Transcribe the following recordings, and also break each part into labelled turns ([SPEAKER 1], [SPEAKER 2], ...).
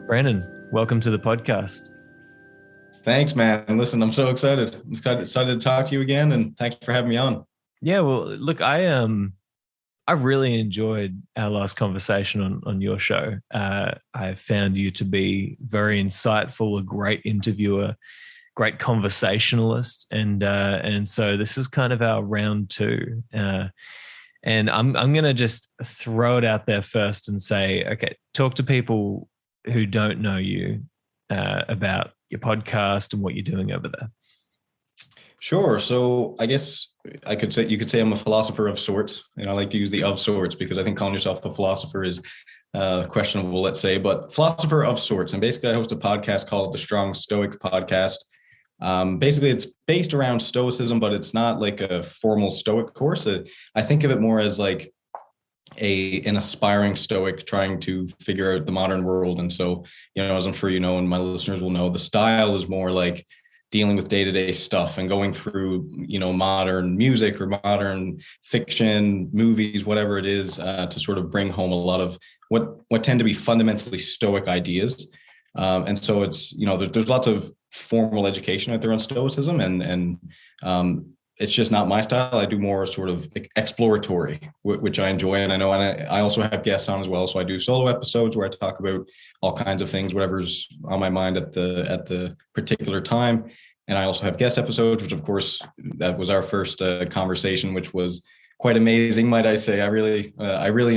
[SPEAKER 1] Brandon, welcome to the podcast.
[SPEAKER 2] Thanks, man. Listen, I'm so excited. I'm excited to talk to you again, and thanks for having me on.
[SPEAKER 1] Yeah, well, look, I really enjoyed our last conversation on your show. I found you to be very insightful, a great interviewer, great conversationalist, and so this is kind of our round two. And I'm gonna just throw it out there first and say, okay, talk to people who don't know you about your podcast and what you're doing over there.
[SPEAKER 2] Sure. So I guess you could say I'm a philosopher of sorts, and I like to use the of sorts because I think calling yourself a philosopher is questionable, let's say, but philosopher of sorts. And basically, I host a podcast called the Strong Stoic Podcast. Basically, it's based around Stoicism, but it's not like a formal Stoic course. I think of it more as like an aspiring Stoic trying to figure out the modern world. And so, as I'm sure you know, and my listeners will know, the style is more like dealing with day-to-day stuff and going through, modern music or modern fiction, movies, whatever it is, to sort of bring home a lot of what tend to be fundamentally Stoic ideas. And so it's, there's lots of formal education out there on Stoicism, and it's just not my style. I do more sort of exploratory, which I enjoy. And I know, and I also have guests on as well. So I do solo episodes where I talk about all kinds of things, whatever's on my mind at the particular time. And I also have guest episodes, which of course, that was our first conversation, which was quite amazing, might I say. I really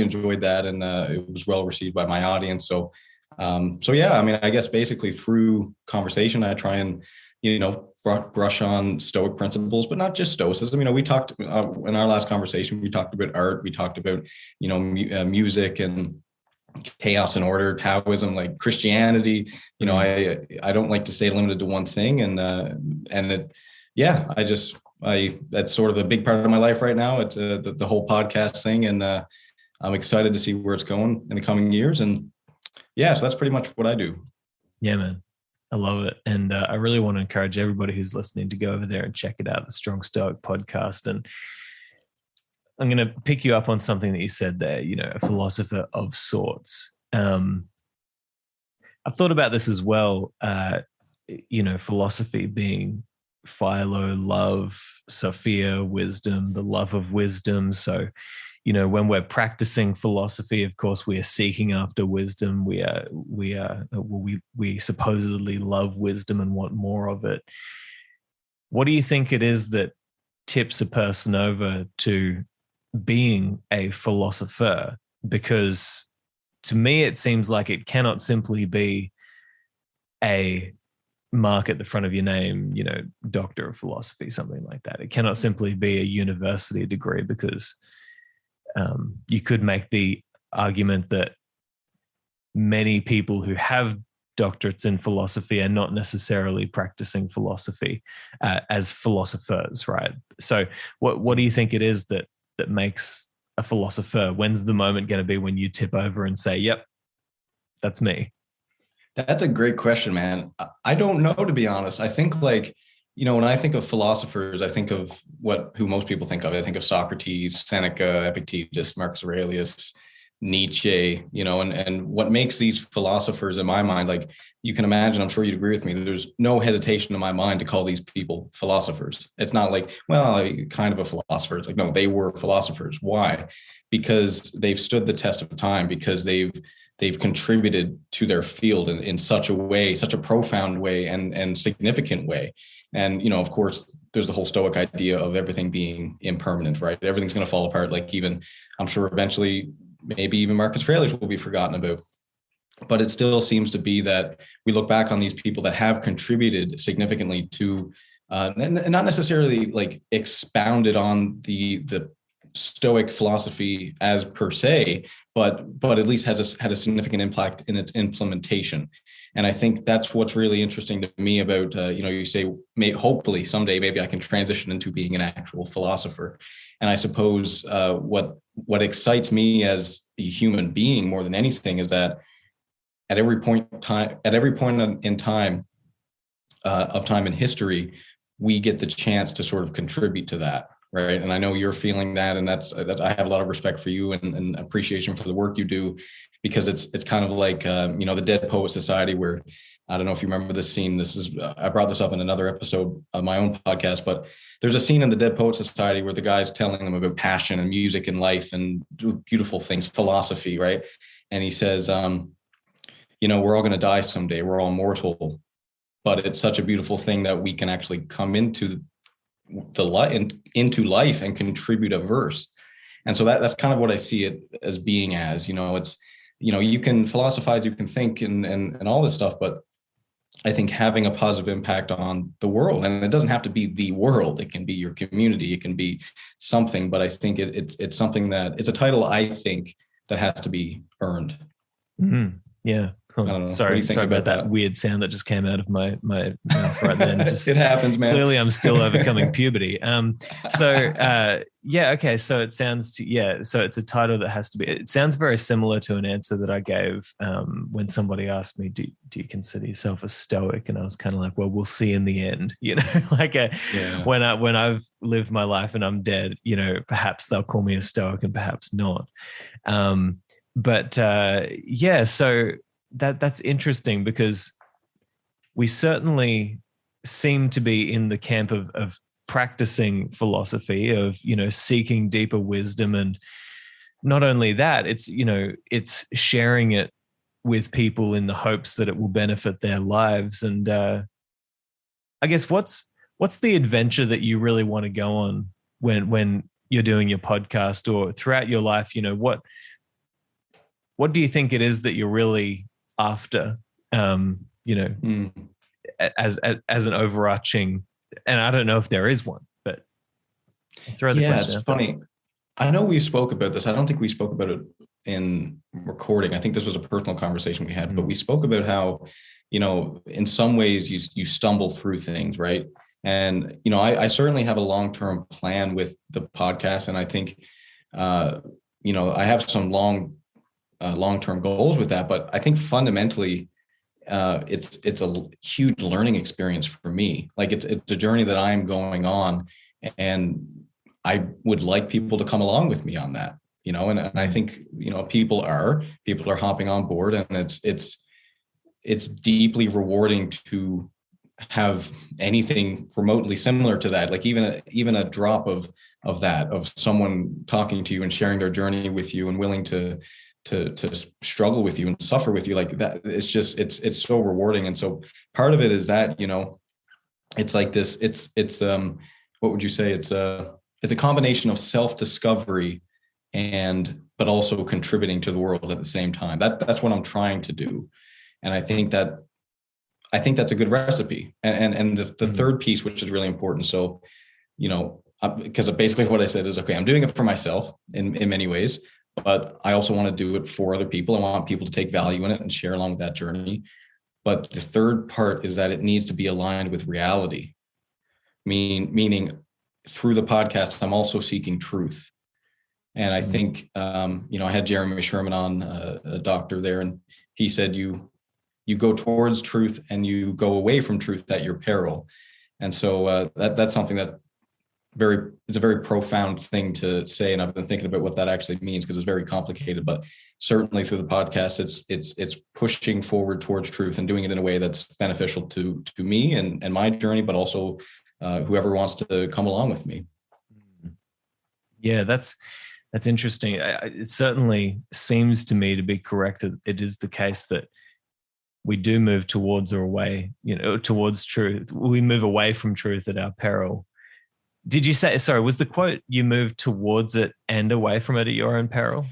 [SPEAKER 2] enjoyed that, and it was well received by my audience. So yeah, I mean, I guess basically through conversation, I try and, brush on Stoic principles, but not just Stoicism. We talked in our last conversation, we talked about art, we talked about, music and chaos and order, Taoism, like Christianity. I don't like to stay limited to one thing. That's sort of a big part of my life right now. It's the whole podcast thing. And I'm excited to see where it's going in the coming years. And yeah, so that's pretty much what I do.
[SPEAKER 1] Yeah, man. I love it. And I really want to encourage everybody who's listening to go over there and check it out, the Strong Stoic Podcast. And I'm going to pick you up on something that you said there, a philosopher of sorts. I've thought about this as well, philosophy being philo, love, Sophia, wisdom, the love of wisdom. So, when we're practicing philosophy, of course, we are seeking after wisdom. We supposedly love wisdom and want more of it. What do you think it is that tips a person over to being a philosopher? Because to me, it seems like it cannot simply be a mark at the front of your name, doctor of philosophy, something like that. It cannot simply be a university degree, because you could make the argument that many people who have doctorates in philosophy are not necessarily practicing philosophy as philosophers, right? So what do you think it is that makes a philosopher? When's the moment going to be when you tip over and say, yep, that's me?
[SPEAKER 2] That's a great question, man. I don't know, to be honest. I think when I think of philosophers, I think of who most people think of. I think of Socrates, Seneca, Epictetus, Marcus Aurelius, Nietzsche, and what makes these philosophers in my mind, like you can imagine, I'm sure you'd agree with me, there's no hesitation in my mind to call these people philosophers. It's not like, well, kind of a philosopher. It's like, no, they were philosophers. Why? Because they've stood the test of time, because they've contributed to their field in such a way, such a profound way and significant way. And, of course, there's the whole Stoic idea of everything being impermanent, right? Everything's going to fall apart. Like even, I'm sure eventually, maybe even Marcus Aurelius will be forgotten about. But it still seems to be that we look back on these people that have contributed significantly to, and not necessarily like expounded on the Stoic philosophy as per se, but at least had a significant impact in its implementation. And I think that's what's really interesting to me about, you say, hopefully someday, maybe I can transition into being an actual philosopher. And I suppose what excites me as a human being more than anything is that at every point in time in history, we get the chance to sort of contribute to that. right? And I know you're feeling that, and I have a lot of respect for you and appreciation for the work you do, because it's kind of like the Dead Poet Society, where I don't know if you remember this scene. I brought this up in another episode of my own podcast, but there's a scene in the Dead Poet Society where the guy's telling them about passion and music and life and beautiful things, philosophy, right? And he says, we're all going to die someday. We're all mortal, but it's such a beautiful thing that we can actually come into life and contribute a verse. And so that's kind of what I see it as being as. It's, you can philosophize, you can think and all this stuff, but I think having a positive impact on the world, and it doesn't have to be the world, it can be your community, it can be something, but I think it's something that it's a title, I think, that has to be earned.
[SPEAKER 1] Mm-hmm. Yeah. Oh, sorry about that weird sound that just came out of my mouth right then.
[SPEAKER 2] It happens, man.
[SPEAKER 1] Clearly, I'm still overcoming puberty. Okay. So it sounds so it's a title that has to be. It sounds very similar to an answer that I gave when somebody asked me, "Do you consider yourself a Stoic?" And I was kind of like, "Well, we'll see in the end." When I've lived my life and I'm dead, perhaps they'll call me a Stoic and perhaps not. So that's interesting, because we certainly seem to be in the camp of practicing philosophy, of seeking deeper wisdom, and not only that, it's sharing it with people in the hopes that it will benefit their lives. And I guess what's the adventure that you really want to go on when you're doing your podcast or throughout your life? What do you think it is that you're really after, as an overarching, and I don't know if there is one, but I'll throw the question.
[SPEAKER 2] It's funny. I know we spoke about this. I don't think we spoke about it in recording. I think this was a personal conversation we had, but we spoke about how, in some ways you stumble through things, right? And, I certainly have a long-term plan with the podcast. And I think, I have some long-term goals with that, but I think fundamentally, it's a huge learning experience for me. Like it's a journey that I'm going on, and I would like people to come along with me on that, and I think, people are hopping on board, and it's deeply rewarding to have anything remotely similar to that. Like even a drop of someone talking to you and sharing their journey with you and willing to struggle with you and suffer with you, like that. It's so rewarding. And so part of it is that, it's like this, it's what would you say? It's a combination of self-discovery but also contributing to the world at the same time. That's what I'm trying to do. And I think that's a good recipe. And the third piece, which is really important. So, because basically what I said is, okay, I'm doing it for myself in many ways, but I also want to do it for other people. I want people to take value in it and share along with that journey. But the third part is that it needs to be aligned with reality. Meaning through the podcast, I'm also seeking truth. And I think, I had Jeremy Sherman on, a doctor there, and he said, you go towards truth and you go away from truth at your peril. And so that's something that it's a very profound thing to say. And I've been thinking about what that actually means, because it's very complicated, but certainly through the podcast, it's pushing forward towards truth and doing it in a way that's beneficial to me and my journey, but also whoever wants to come along with me.
[SPEAKER 1] Yeah, that's interesting. It certainly seems to me to be correct that it is the case that we do move towards or away, towards truth. We move away from truth at our peril. Did you say, sorry, was the quote, you move towards it and away from it at your own peril?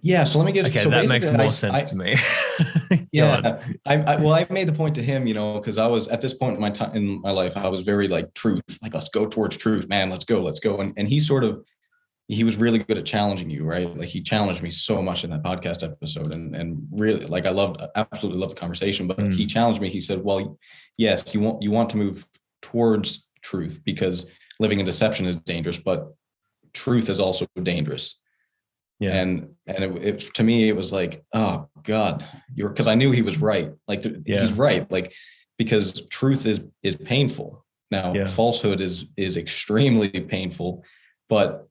[SPEAKER 2] Yeah. So let me get,
[SPEAKER 1] okay, so that makes more sense to me.
[SPEAKER 2] Yeah. I made the point to him, because I was at this point in my life, I was very like truth, like, let's go towards truth, man. Let's go. And he was really good at challenging you, right? Like he challenged me so much in that podcast episode, and really, like, absolutely loved the conversation, but he challenged me. He said, well, yes, you want to move towards truth because living in deception is dangerous, but truth is also dangerous. Yeah. And it to me, it was like, oh God, because I knew he was right. Like he's right. Like, because truth is painful. Now, falsehood is extremely painful. but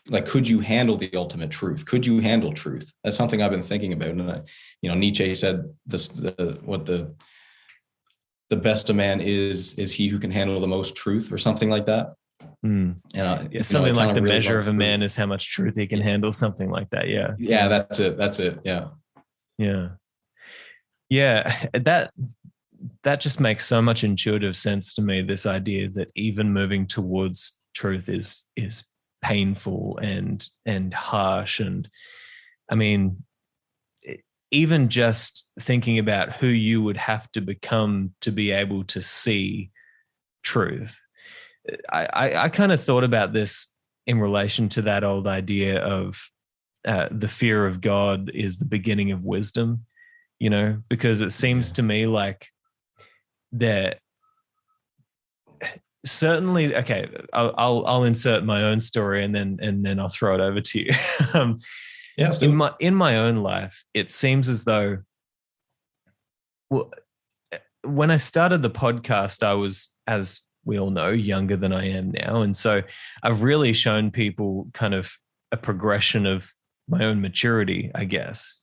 [SPEAKER 2] like, could you handle the ultimate truth? Could you handle truth? That's something I've been thinking about. And Nietzsche said this, what the best of man is he who can handle the most truth, or something like that.
[SPEAKER 1] And something like the measure of a man is how much truth he can handle, something like that.
[SPEAKER 2] Yeah, that's it.
[SPEAKER 1] Yeah, that just makes so much intuitive sense to me, this idea that even moving towards truth is painful and harsh. And I mean, even just thinking about who you would have to become to be able to see truth. I kind of thought about this in relation to that old idea of the fear of God is the beginning of wisdom, because it seems to me like that certainly, okay, I'll insert my own story and then I'll throw it over to you. In my own life, it seems as though, well, when I started the podcast, I was, as we all know, younger than I am now. And so I've really shown people kind of a progression of my own maturity, I guess.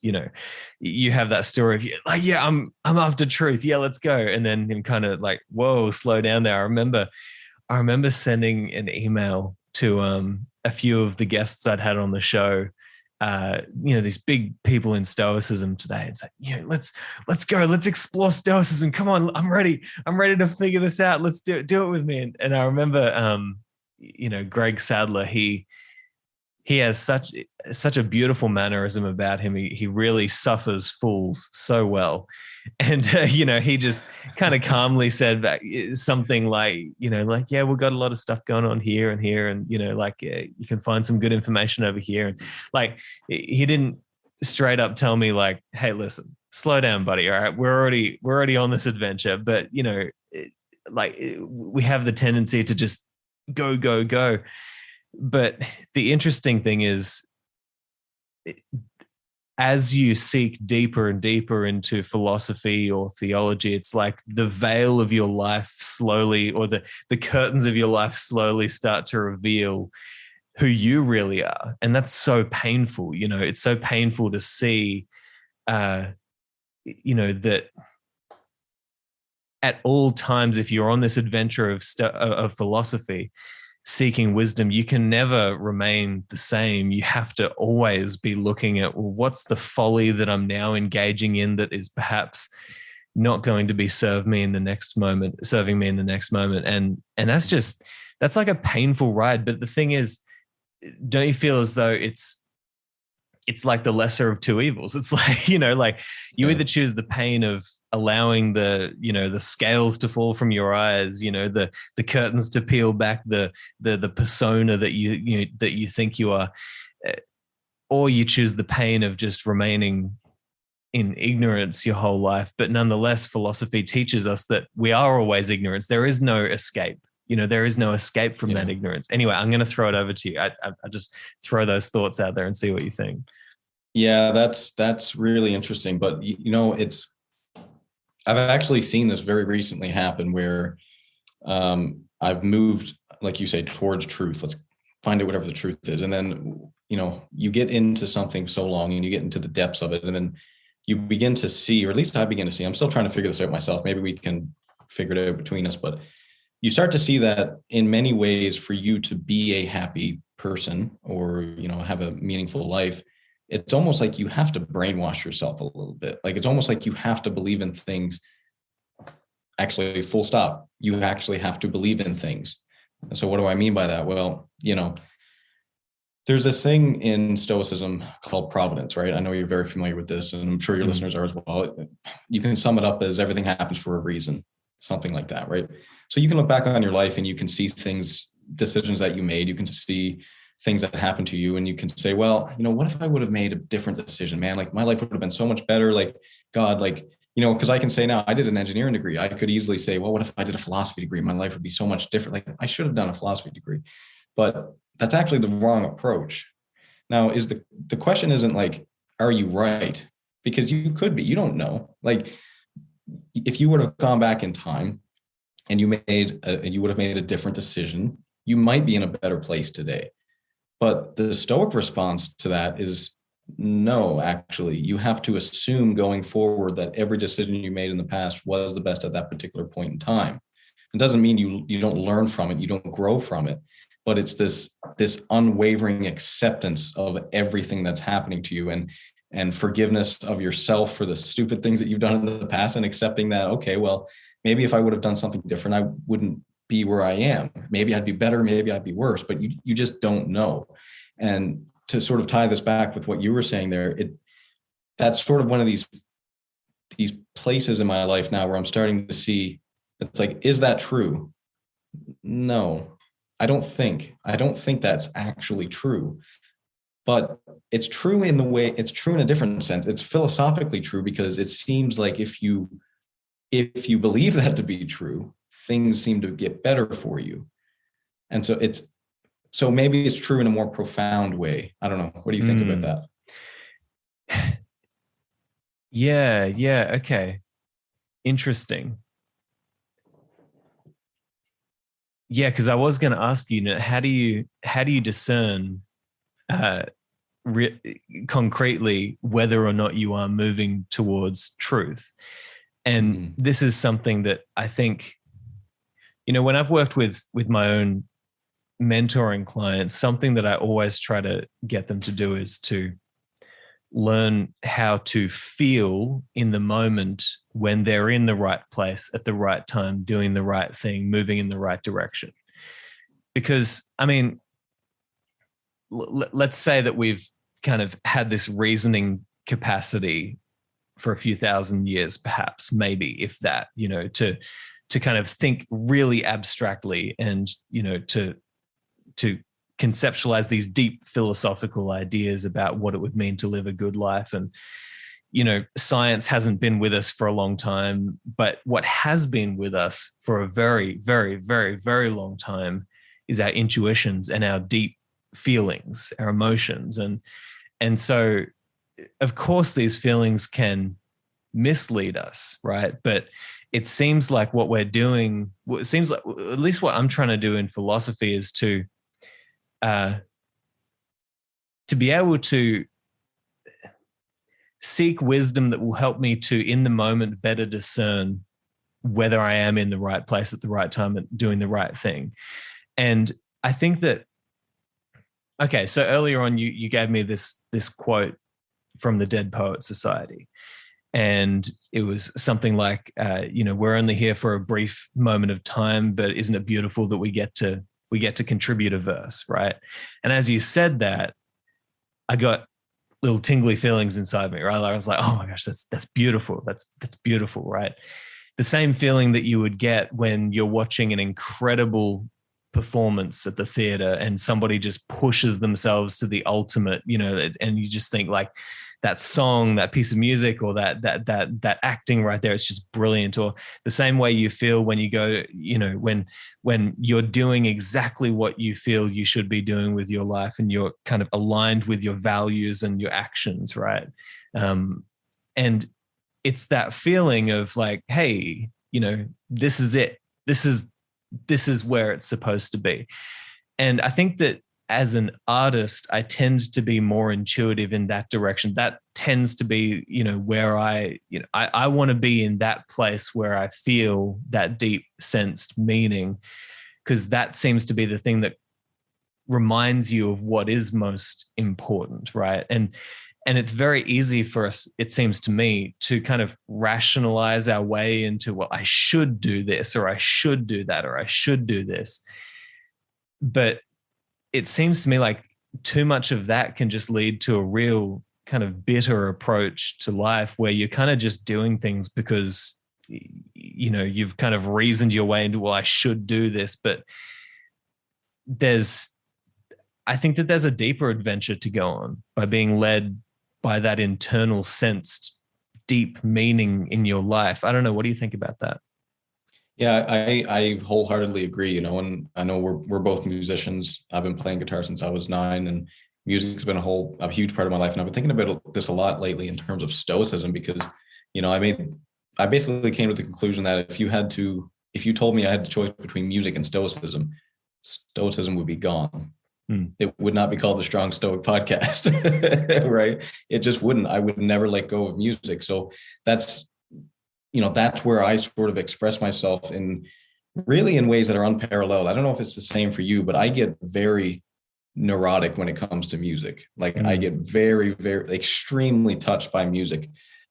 [SPEAKER 1] You have that story of like, yeah, I'm after truth. Yeah, let's go. And then him kind of like, whoa, slow down there. I remember sending an email to a few of the guests I'd had on the show, these big people in Stoicism today, and say, let's go, let's explore Stoicism. Come on, I'm ready to figure this out. Let's do it with me. And I remember, Greg Sadler, he has such a beautiful mannerism about him. He really suffers fools so well. And, he just kind of calmly said something like, yeah, we've got a lot of stuff going on here and here. And, you can find some good information over here. And like, he didn't straight up tell me like, hey, listen, slow down, buddy. All right. We're already on this adventure, but we have the tendency to just go. But the interesting thing is, as you seek deeper and deeper into philosophy or theology, it's like the veil of your life slowly, or the curtains of your life slowly start to reveal who you really are. And that's so painful. It's so painful to see, that at all times, if you're on this adventure of philosophy, seeking wisdom, you can never remain the same. You have to always be looking at, well, what's the folly that I'm now engaging in that is perhaps not going to be serving me in the next moment. And that's like a painful ride. But the thing is, don't you feel as though it's like the lesser of two evils? It's like, you either choose the pain of allowing the scales to fall from your eyes, the curtains to peel back, the persona that you think you are, or you choose the pain of just remaining in ignorance your whole life. But nonetheless, philosophy teaches us that we are always ignorance. There is no escape. There is no escape from that ignorance. Anyway, I'm going to throw it over to you. I just throw those thoughts out there and see what you think.
[SPEAKER 2] Yeah, that's really interesting. But I've actually seen this very recently happen where I've moved, like you say, towards truth. Let's find out whatever the truth is. And then, you get into something so long and you get into the depths of it. And then you begin to see, or at least I begin to see, I'm still trying to figure this out myself. Maybe we can figure it out between us, but you start to see that in many ways, for you to be a happy person or, have a meaningful life, it's almost like you have to brainwash yourself a little bit. Like, it's almost like you have to believe in things. Actually, full stop. You actually have to believe in things. And so what do I mean by that? Well, there's this thing in Stoicism called providence, right? I know you're very familiar with this, and I'm sure your listeners are as well. You can sum it up as everything happens for a reason, something like that, right? So you can look back on your life and you can see decisions that you made. You can see things that happened to you, and you can say, well, what if I would have made a different decision, man? Like, my life would have been so much better. Like, God, because I can say now I did an engineering degree. I could easily say, well, what if I did a philosophy degree? My life would be so much different. Like, I should have done a philosophy degree, but that's actually the wrong approach. Now, the question isn't like, are you right? Because you could be, you don't know. Like, if you would have gone back in time and you would have made a different decision, you might be in a better place today. But the Stoic response to that is no, actually, you have to assume going forward that every decision you made in the past was the best at that particular point in time. It doesn't mean you don't learn from it, you don't grow from it, but it's this unwavering acceptance of everything that's happening to you, and forgiveness of yourself for the stupid things that you've done in the past, and accepting that, okay, well, maybe if I would have done something different, I wouldn't be where I am. Maybe I'd be better, maybe I'd be worse, but you just don't know. And to sort of tie this back with what you were saying there, that's sort of one of these places in my life now where I'm starting to see, it's like, is that true? No, I don't think that's actually true. But it's true in a different sense. It's philosophically true, because it seems like if you believe that to be true, things seem to get better for you. And so maybe it's true in a more profound way. I don't know. What do you think about that?
[SPEAKER 1] Yeah. Okay. Interesting. Yeah, because I was going to ask you, how do you discern concretely whether or not you are moving towards truth? And this is something that I think, when I've worked with my own mentoring clients, something that I always try to get them to do is to learn how to feel in the moment when they're in the right place at the right time, doing the right thing, moving in the right direction. Because, I mean, let's say that we've kind of had this reasoning capacity for a few thousand years, perhaps, maybe, if that, to kind of think really abstractly and, to conceptualize these deep philosophical ideas about what it would mean to live a good life. And, science hasn't been with us for a long time, but what has been with us for a very, very, very, very long time is our intuitions and our deep feelings, our emotions. And so, of course, these feelings can mislead us, right? But it seems like what we're doing, it seems like, at least what I'm trying to do in philosophy, is to be able to seek wisdom that will help me to, in the moment, better discern whether I am in the right place at the right time and doing the right thing. And I think that, okay, so earlier on, you gave me this quote from the Dead Poets Society. And it was something like, we're only here for a brief moment of time, but isn't it beautiful that we get to contribute a verse, right? And as you said that, I got little tingly feelings inside me, right? I was like, oh my gosh, that's beautiful. That's beautiful, right? The same feeling that you would get when you're watching an incredible performance at the theater and somebody just pushes themselves to the ultimate, and you just think like, that song, that piece of music, or that acting right there, it's just brilliant. Or the same way you feel when you go, when you're doing exactly what you feel you should be doing with your life, and you're kind of aligned with your values and your actions, right? And it's that feeling of like, hey, this is it. This is where it's supposed to be. And I think that as an artist, I tend to be more intuitive in that direction. That tends to be, where I want to be in that place where I feel that deep sensed meaning, because that seems to be the thing that reminds you of what is most important, right? And it's very easy for us, it seems to me, to kind of rationalize our way into, well, I should do this, or I should do that, or I should do this. But it seems to me like too much of that can just lead to a real kind of bitter approach to life, where you're kind of just doing things because, you've kind of reasoned your way into, well, I should do this. But I think that there's a deeper adventure to go on by being led by that internal sensed deep meaning in your life. I don't know. What do you think about that?
[SPEAKER 2] Yeah, I wholeheartedly agree. And I know we're both musicians. I've been playing guitar since I was 9, and music's been a huge part of my life. And I've been thinking about this a lot lately in terms of Stoicism, because, I basically came to the conclusion that if you told me I had the choice between music and Stoicism, Stoicism would be gone.
[SPEAKER 1] Mm.
[SPEAKER 2] It would not be called the Strong Stoic Podcast, right? It just wouldn't. I would never let go of music. So that's where I sort of express myself in ways that are unparalleled. I don't know if it's the same for you, but I get very neurotic when it comes to music. Like I get very, very extremely touched by music.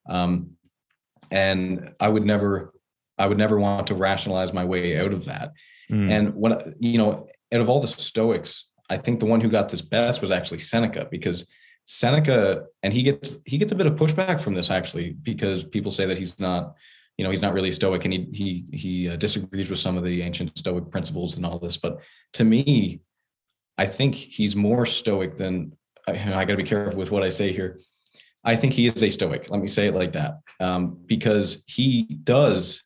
[SPEAKER 2] And I would never want to rationalize my way out of that. And what, out of all the Stoics, I think the one who got this best was actually Seneca, because Seneca, and he gets a bit of pushback from this actually, because people say that he's not really Stoic, and he disagrees with some of the ancient Stoic principles and all this. But to me, I think he's more Stoic than, I got to be careful with what I say here. I think he is a Stoic. Let me say it like that, because he does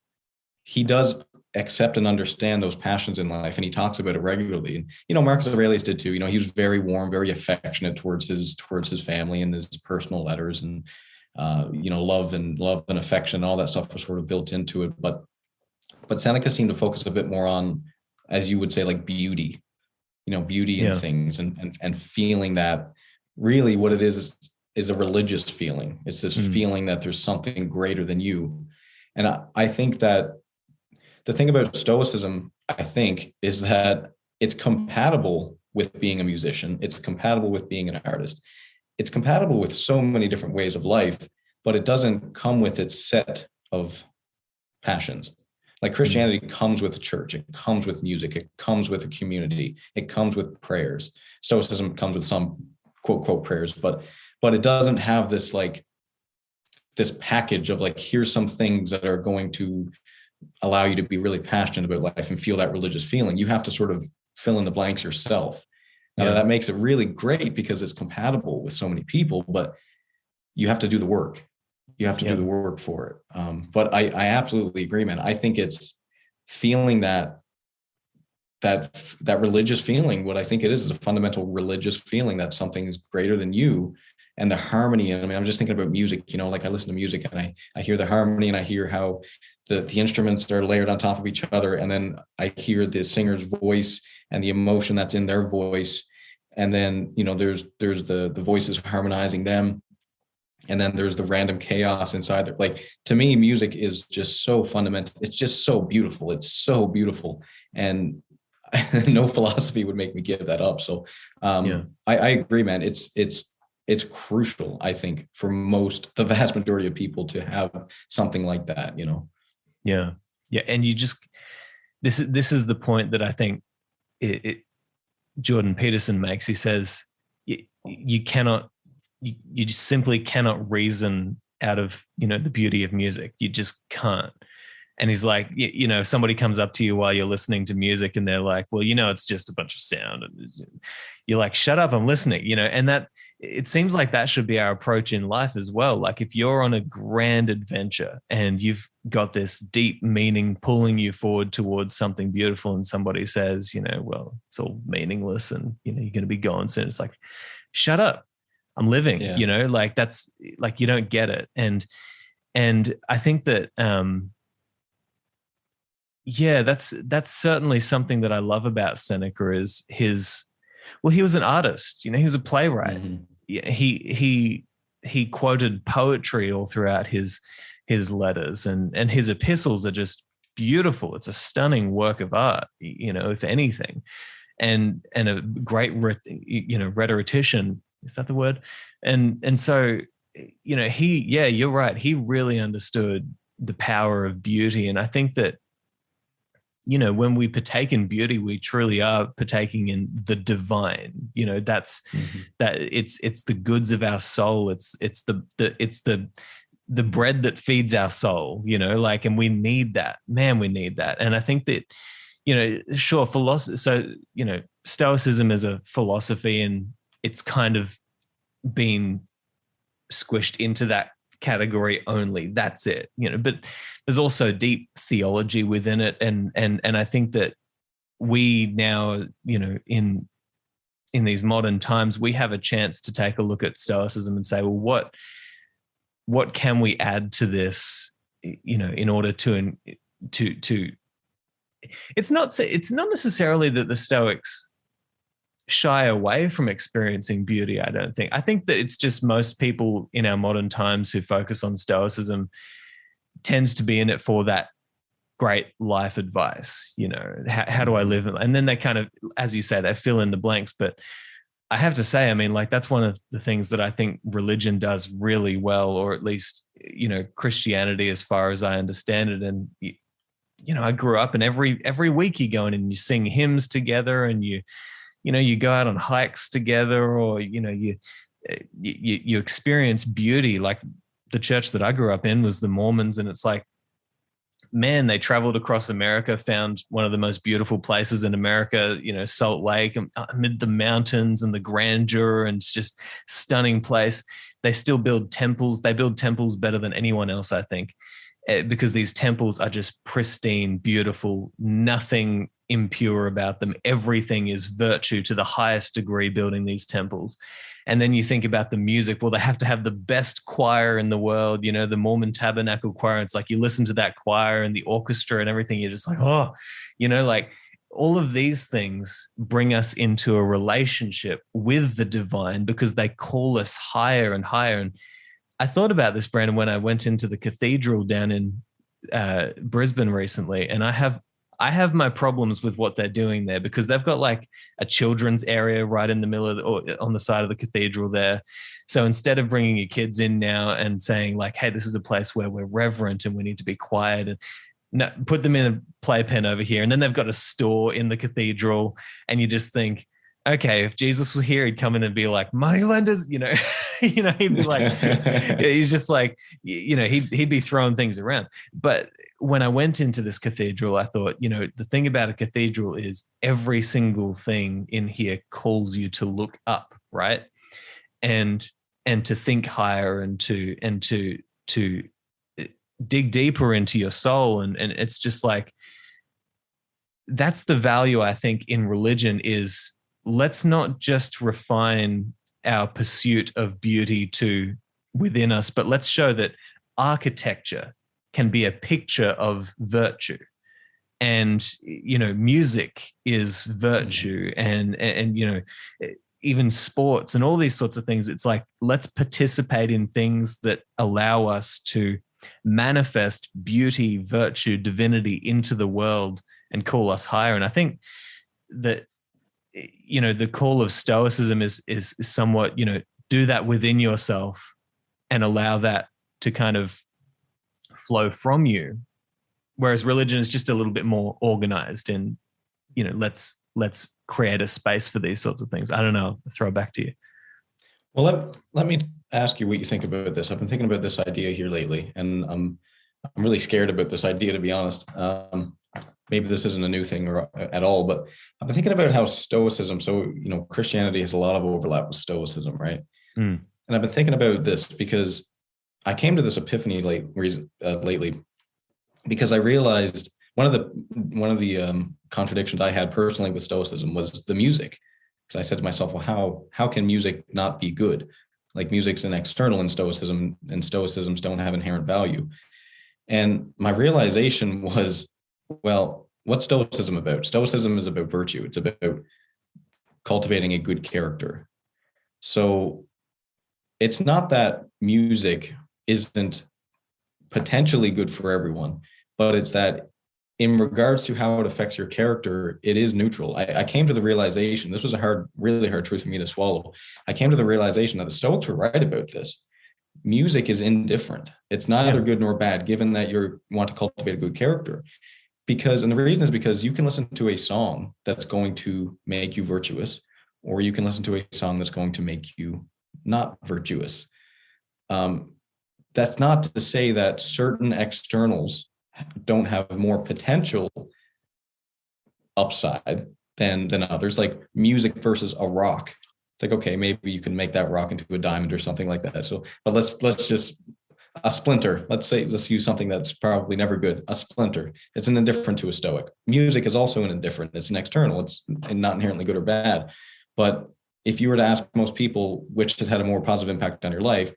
[SPEAKER 2] accept and understand those passions in life, and he talks about it regularly. And Marcus Aurelius did too. He was very warm, very affectionate towards his family and his personal letters, and love and affection, all that stuff was sort of built into it. But Seneca seemed to focus a bit more on, as you would say, like beauty, beauty in things, and feeling that really what it is a religious feeling. It's this feeling that there's something greater than you. And I think that the thing about Stoicism, I think, is that it's compatible with being a musician. It's compatible with being an artist. It's compatible with so many different ways of life, but it doesn't come with its set of passions. Like Christianity comes with a church, it comes with music, it comes with a community, it comes with prayers. Stoicism comes with some quote, quote prayers, but it doesn't have this this package of like, here's some things that are going to allow you to be really passionate about life and feel that religious feeling. You have to sort of fill in the blanks yourself. Now that makes it really great because it's compatible with so many people, but you have to do the work. You have to do the work for it. But I absolutely agree, man. I think it's feeling that religious feeling. What I think it is a fundamental religious feeling that something is greater than you, and the harmony. And I mean, I'm just thinking about music, like I listen to music and I hear the harmony, and I hear how the instruments are layered on top of each other. And then I hear the singer's voice and the emotion that's in their voice. And then, there's the voices harmonizing them. And then there's the random chaos inside there. Like, to me, music is just so fundamental. It's just so beautiful. It's so beautiful. And no philosophy would make me give that up. So I agree, man. It's crucial, I think, for the vast majority of people to have something like that,
[SPEAKER 1] Yeah. And you just, this is the point that I think Jordan Peterson makes. He says, you just simply cannot reason out of, the beauty of music. You just can't. And he's like, if somebody comes up to you while you're listening to music and they're like, well, it's just a bunch of sound. You're like, shut up, I'm listening, and that, it seems like that should be our approach in life as well. Like, if you're on a grand adventure and you've got this deep meaning pulling you forward towards something beautiful, and somebody says, well, it's all meaningless and, you're going to be gone soon. It's like, shut up, I'm living, like that's like, you don't get it. And I think that, that's certainly something that I love about Seneca is he was an artist, he was a playwright. Mm-hmm. He quoted poetry all throughout his letters, and his epistles are just beautiful. It's a stunning work of art, if anything, and a great, rhetorician. Is that the word? And so, you're right. He really understood the power of beauty. And I think that, when we partake in beauty, we truly are partaking in the divine. That's that it's the goods of our soul. It's the bread that feeds our soul. And we need that. Man, we need that. And I think that, sure, philosophy. So Stoicism is a philosophy, and it's kind of been squished into that category only. That's it. But there's also deep theology within it, and I think that we now, in these modern times, we have a chance to take a look at Stoicism and say, well, what can we add to this, in order to it's not necessarily that the Stoics shy away from experiencing beauty. I don't think. I think that it's just most people in our modern times who focus on Stoicism tends to be in it for that great life advice. How do I live? And then they kind of, as you say, they fill in the blanks. But I have to say, I mean, like, that's one of the things that I think religion does really well, or at least, Christianity, as far as I understand it. And, I grew up, and every week you go in and you sing hymns together, and you go out on hikes together, or, you experience beauty. Like, the church that I grew up in was the Mormons. And it's like, man, they traveled across America, found one of the most beautiful places in America, Salt Lake, amid the mountains and the grandeur, and it's just stunning place. They still build temples. They build temples better than anyone else, I think, because these temples are just pristine, beautiful, nothing impure about them. Everything is virtue to the highest degree, building these temples. And then you think about the music. Well, they have to have the best choir in the world, the Mormon Tabernacle Choir. It's like, you listen to that choir and the orchestra and everything, you're just like, oh, like, all of these things bring us into a relationship with the divine, because they call us higher and higher. And I thought about this, Brandon, when I went into the cathedral down in Brisbane recently, and I have my problems with what they're doing there, because they've got like a children's area right in the middle or on the side of the cathedral there. So instead of bringing your kids in now and saying like, hey, this is a place where we're reverent and we need to be quiet, and no, put them in a playpen over here. And then they've got a store in the cathedral, and you just think, okay, if Jesus were here, he'd come in and be like, moneylenders, he'd be like, he's just like, he'd be throwing things around. But when I went into this cathedral, I thought, the thing about a cathedral is every single thing in here calls you to look up, right? And to think higher, and to dig deeper into your soul. And it's just like, that's the value, I think, in religion is, let's not just refine our pursuit of beauty to within us, but let's show that architecture can be a picture of virtue, and music is virtue, and even sports and all these sorts of things. It's like, let's participate in things that allow us to manifest beauty, virtue, divinity into the world and call us higher. And I think that the call of Stoicism is somewhat, do that within yourself and allow that to kind of flow from you. Whereas religion is just a little bit more organized, and, let's create a space for these sorts of things. I don't know. I'll throw it back to you.
[SPEAKER 2] Well, let me ask you what you think about this. I've been thinking about this idea here lately, and I'm really scared about this idea, to be honest. Maybe this isn't a new thing at all, but I've been thinking about how Stoicism, so, Christianity has a lot of overlap with Stoicism, right? And I've been thinking about this because I came to this epiphany lately, because I realized one of the contradictions I had personally with Stoicism was the music. Because I said to myself, well, how can music not be good? Like, music's an external in Stoicism, and Stoicisms don't have inherent value. And my realization was, well, what's Stoicism about? Stoicism is about virtue. It's about cultivating a good character. So it's not that music isn't potentially good for everyone, but it's that in regards to how it affects your character, it is neutral. I came to the realization, this was really hard truth for me to swallow. I came to the realization that the Stoics were right about this. Music is indifferent. It's neither good nor bad, given that you want to cultivate a good character. And the reason is because you can listen to a song that's going to make you virtuous, or you can listen to a song that's going to make you not virtuous. That's not to say that certain externals don't have more potential upside than others, like music versus a rock. It's like, okay, maybe you can make that rock into a diamond or something like that. So, but let's just a splinter. Let's use something that's probably never good. A splinter. It's an indifferent to a Stoic. Music is also an indifferent. It's an external. It's not inherently good or bad. But if you were to ask most people which has had a more positive impact on your life,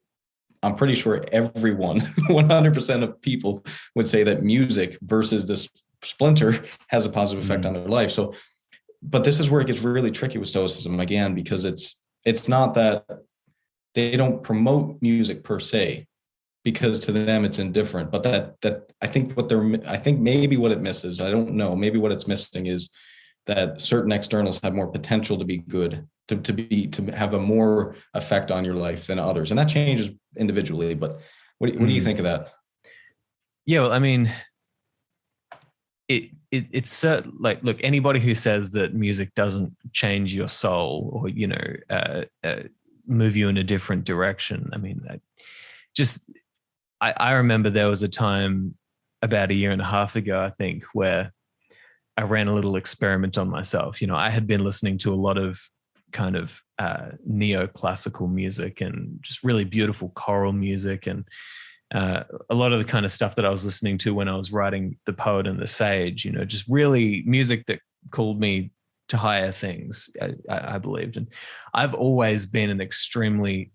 [SPEAKER 2] I'm pretty sure everyone, 100% of people would say that music versus this splinter has a positive effect on their life. So, but this is where it gets really tricky with Stoicism again, because it's not that they don't promote music per se, because to them it's indifferent, but that I think maybe what it misses, I don't know, maybe what it's missing is that certain externals have more potential to be good, to have a more effect on your life than others, and that changes individually. But what do you think of that?
[SPEAKER 1] Yeah, well, I mean, it's like, look, anybody who says that music doesn't change your soul or move you in a different direction, I mean, I remember there was a time about a year and a half ago, I think, where I ran a little experiment on myself. I had been listening to a lot of kind of neoclassical music and just really beautiful choral music, and a lot of the kind of stuff that I was listening to when I was writing The Poet and the Sage, just really music that called me to higher things, I believed. And I've always been an extremely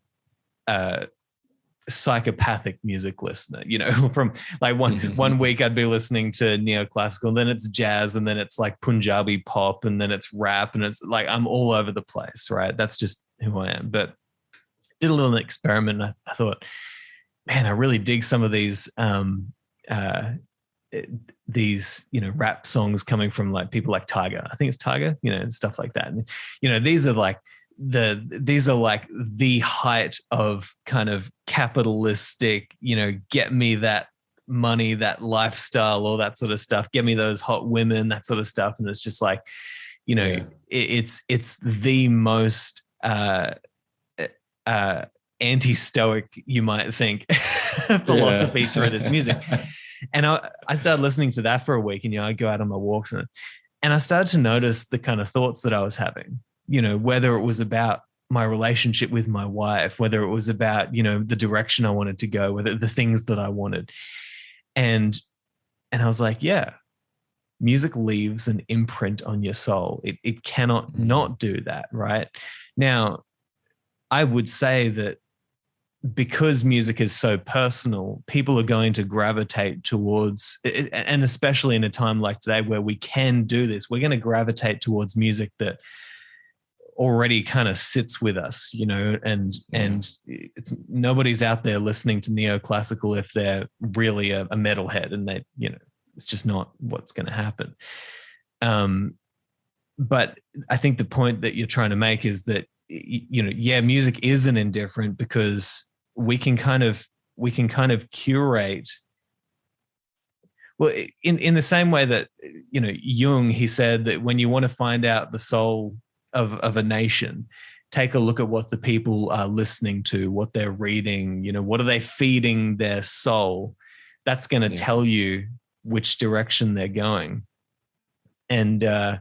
[SPEAKER 1] psychopathic music listener, from like one week I'd be listening to neoclassical, and then it's jazz, and then it's like Punjabi pop, and then it's rap, and it's like I'm all over the place, right? That's just who I am. But did a little experiment, and I thought, man, I really dig some of these rap songs coming from like people like Tiger. I think it's Tiger, stuff like that. And these are like the height of kind of capitalistic, get me that money, that lifestyle, all that sort of stuff, get me those hot women, that sort of stuff. And it's just like, it's the most anti-stoic, you might think, philosophy through this music. And I started listening to that for a week, and I go out on my walks, and I started to notice the kind of thoughts that I was having, whether it was about my relationship with my wife, whether it was about, the direction I wanted to go, whether the things that I wanted. And I was like, yeah, music leaves an imprint on your soul. It cannot not do that, right? Now, I would say that because music is so personal, people are going to gravitate towards, and especially in a time like today where we can do this, we're going to gravitate towards music that already kind of sits with us, and it's nobody's out there listening to neoclassical if they're really a metalhead, and they, it's just not what's going to happen. But I think the point that you're trying to make is that, music isn't indifferent, because we can kind of curate. Well, in the same way that, Jung, he said that when you want to find out the soul of a nation, take a look at what the people are listening to, what they're reading, what are they feeding their soul? That's going to tell you which direction they're going. And I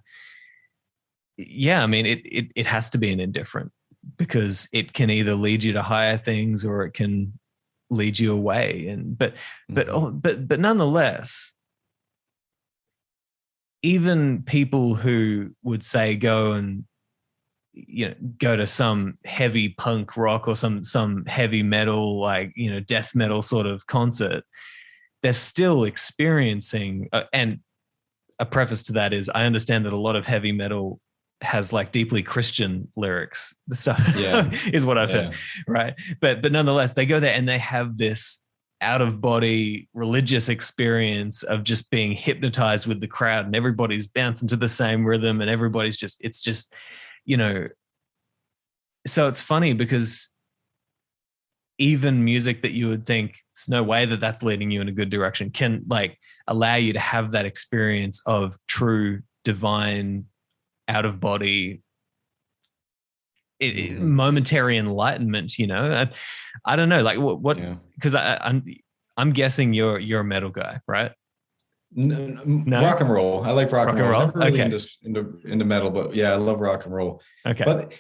[SPEAKER 1] mean, it has to be an indifferent, because it can either lead you to higher things or it can lead you away. And but nonetheless, even people who would say go to some heavy punk rock or some heavy metal, like, death metal sort of concert, they're still experiencing, and a preface to that is I understand that a lot of heavy metal has like deeply Christian lyrics. The stuff is what I've heard, right? But nonetheless, they go there and they have this out of body religious experience of just being hypnotized with the crowd, and everybody's bouncing to the same rhythm, and everybody's just, it's just, so it's funny because even music that you would think it's no way that that's leading you in a good direction can like allow you to have that experience of true divine out of body momentary enlightenment. I don't know, like what because I'm guessing you're a metal guy, right?
[SPEAKER 2] No? Rock and roll. I like rock and roll. I'm never really into metal, but yeah, I love rock and roll.
[SPEAKER 1] Okay.
[SPEAKER 2] But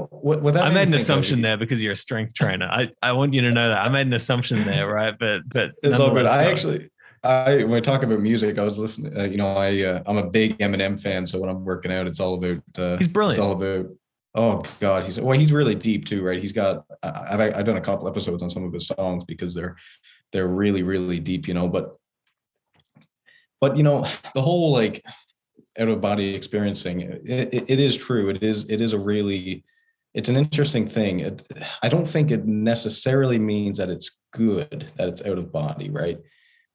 [SPEAKER 2] what
[SPEAKER 1] I made an assumption there because you're a strength trainer. I want you to know that I made an assumption there, right? But
[SPEAKER 2] it's all good. When we talk about music, I was listening. I'm a big Eminem fan, so when I'm working out, it's all about.
[SPEAKER 1] He's brilliant.
[SPEAKER 2] It's all about. Oh God, he's really deep too, right? He's got. I've done a couple episodes on some of his songs because they're really really deep, But But the whole like out of body experiencing, it is true. It's an interesting thing. I don't think it necessarily means that it's good that it's out of body, right?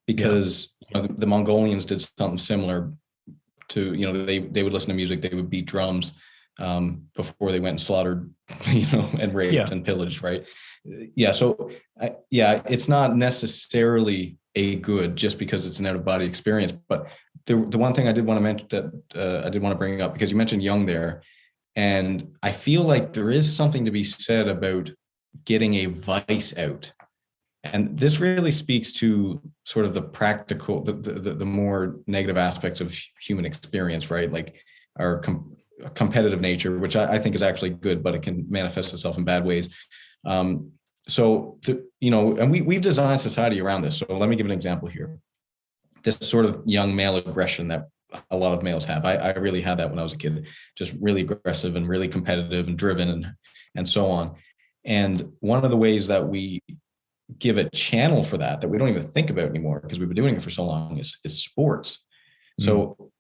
[SPEAKER 2] Because the Mongolians did something similar to, they would listen to music, they would beat drums before they went and slaughtered, and raped and pillaged, right? Yeah. So it's not necessarily a good just because it's an out of body experience. But the one thing I did want to mention that I did want to bring up, because you mentioned Jung there, and I feel like there is something to be said about getting a vice out. And this really speaks to sort of the practical, the more negative aspects of human experience, right? Like our competitive nature, which I think is actually good, but it can manifest itself in bad ways. And we've designed society around this. So let me give an example here. This sort of young male aggression that a lot of males have. I really had that when I was a kid, just really aggressive and really competitive and driven and so on. And one of the ways that we give a channel for that we don't even think about anymore because we've been doing it for so long is sports. So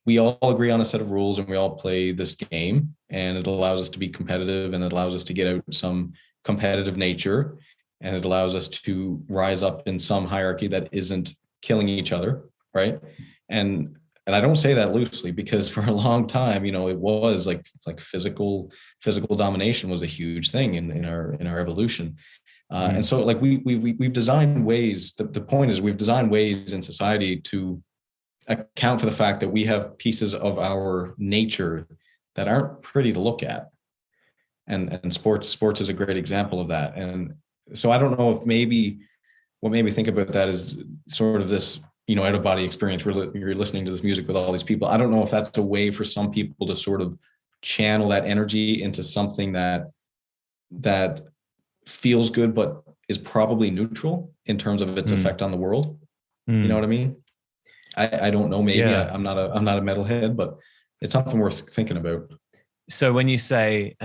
[SPEAKER 2] we all agree on a set of rules and we all play this game, and it allows us to be competitive, and it allows us to get out some competitive nature, and it allows us to rise up in some hierarchy that isn't killing each other, right? And I don't say that loosely, because for a long time, it was like physical domination was a huge thing in our evolution. And so like we've designed ways, the point is we've designed ways in society to account for the fact that we have pieces of our nature that aren't pretty to look at. And sports is a great example of that. And so I don't know if what made me think about that is sort of this, out of body experience where you're listening to this music with all these people. I don't know if that's a way for some people to sort of channel that energy into something that feels good, but is probably neutral in terms of its effect on the world. You know what I mean? I don't know. Maybe I'm not a metalhead, but it's something worth thinking about.
[SPEAKER 1] So when you say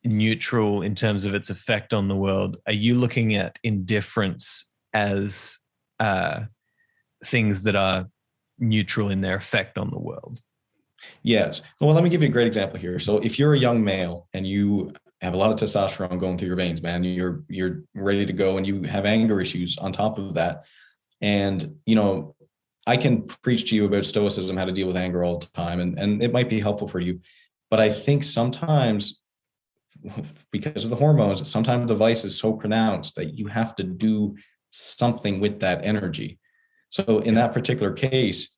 [SPEAKER 1] neutral in terms of its effect on the world, are you looking at indifference as things that are neutral in their effect on the world?
[SPEAKER 2] Yes. Well, let me give you a great example here. So if you're a young male and you have a lot of testosterone going through your veins, man, you're ready to go, and you have anger issues on top of that. And, I can preach to you about stoicism, how to deal with anger all the time, and it might be helpful for you. But I think sometimes, because of the hormones, sometimes the vice is so pronounced that you have to do something with that energy. So in that particular case,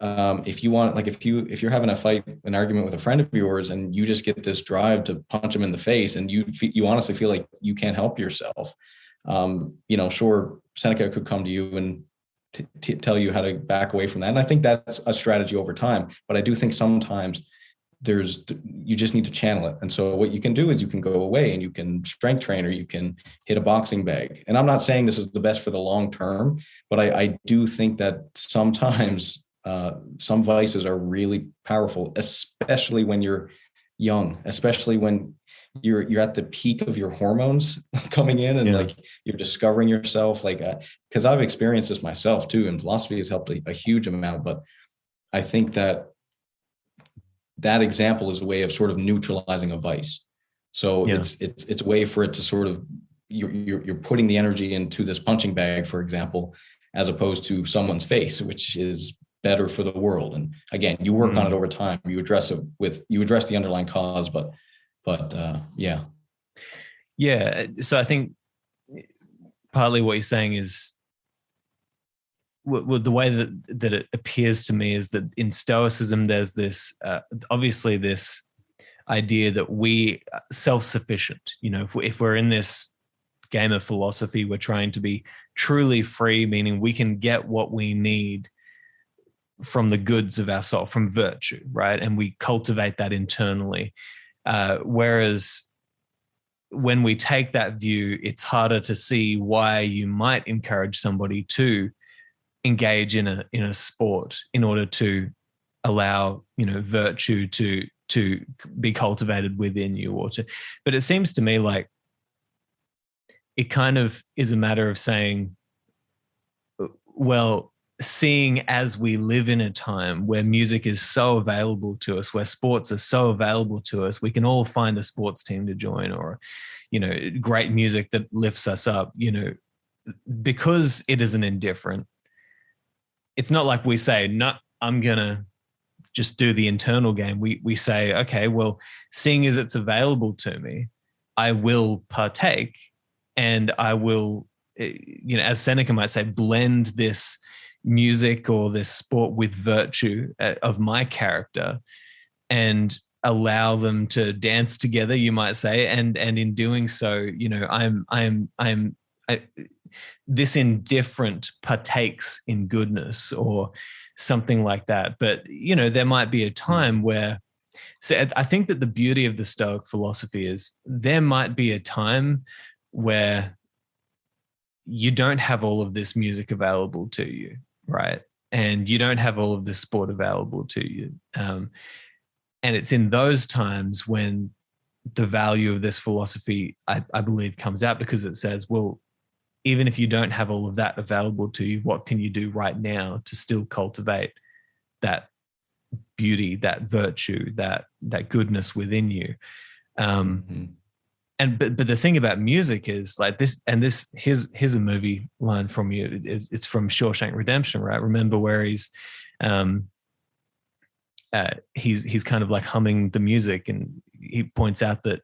[SPEAKER 2] if you want, like if you're having an argument with a friend of yours, and you just get this drive to punch him in the face, and you honestly feel like you can't help yourself, sure, Seneca could come to you and tell you how to back away from that. And I think that's a strategy over time. But I do think sometimes you just need to channel it. And so what you can do is you can go away and you can strength train, or you can hit a boxing bag. And I'm not saying this is the best for the long term, but I do think that sometimes some vices are really powerful, especially when you're young, especially when you're at the peak of your hormones coming in, and like you're discovering yourself, like, because I've experienced this myself too, and philosophy has helped a huge amount. But I think that example is a way of sort of neutralizing a vice. So it's a way for it to sort of, you're putting the energy into this punching bag, for example, as opposed to someone's face, which is better for the world. And again, you work on it over time. You address the underlying cause, but yeah.
[SPEAKER 1] So I think partly what you're saying is, the way that it appears to me is that in Stoicism, there's this obviously this idea that we self-sufficient. If we're in this game of philosophy, we're trying to be truly free, meaning we can get what we need from the goods of our soul, from virtue, right? And we cultivate that internally. Whereas when we take that view, it's harder to see why you might encourage somebody to engage in a sport in order to allow virtue to be cultivated within you, but it seems to me like it kind of is a matter of saying, well, seeing as we live in a time where music is so available to us, where sports are so available to us, we can all find a sports team to join, or, great music that lifts us up, because it is an indifferent. It's not like we say, no, I'm going to just do the internal game. We say, okay, well, seeing as it's available to me, I will partake, and I will, as Seneca might say, blend this music or this sport with virtue of my character, and allow them to dance together, you might say, and in doing so, this indifferent partakes in goodness or something like that. But there might be a time where, so I think that the beauty of the Stoic philosophy is there might be a time where you don't have all of this music available to you, right? And you don't have all of this sport available to you. And it's in those times when the value of this philosophy, I believe, comes out, because it says, well, even if you don't have all of that available to you, what can you do right now to still cultivate that beauty, that virtue, that goodness within you? And but the thing about music is like this, and this here's a movie line from you. It's from Shawshank Redemption, right? Remember where he's kind of like humming the music, and he points out that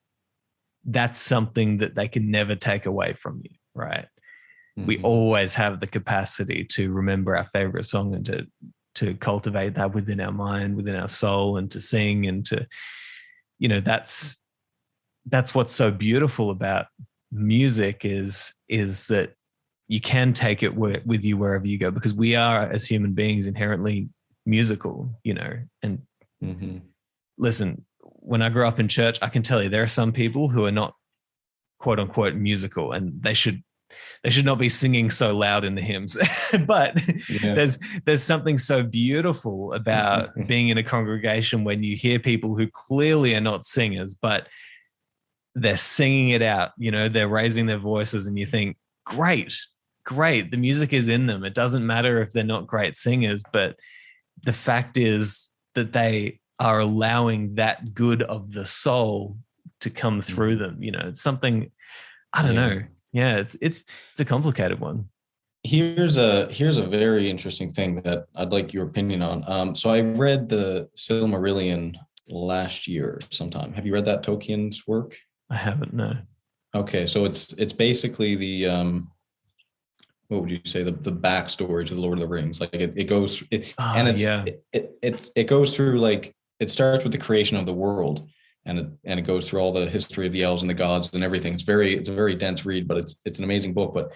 [SPEAKER 1] that's something that they can never take away from you, right? We always have the capacity to remember our favorite song and to cultivate that within our mind, within our soul, and to sing, and to, that's what's so beautiful about music is that you can take it with you wherever you go, because we are, as human beings, inherently musical, and listen, when I grew up in church, I can tell you there are some people who are not quote unquote musical, and they should not be singing so loud in the hymns. But there's something so beautiful about being in a congregation when you hear people who clearly are not singers, but they're singing it out, they're raising their voices, and you think, great, the music is in them. It doesn't matter if they're not great singers, but the fact is that they are allowing that good of the soul to come through them. It's something, I don't know. Yeah, it's a complicated one.
[SPEAKER 2] Here's a very interesting thing that I'd like your opinion on. So I read the Silmarillion last year sometime. Have you read that Tolkien's work?
[SPEAKER 1] I haven't, no.
[SPEAKER 2] Okay, so it's basically the what would you say, the backstory to the Lord of the Rings. Like it goes it goes through, like, it starts with the creation of the world, and it goes through all the history of the elves and the gods and everything. It's a very dense read, but it's an amazing book. But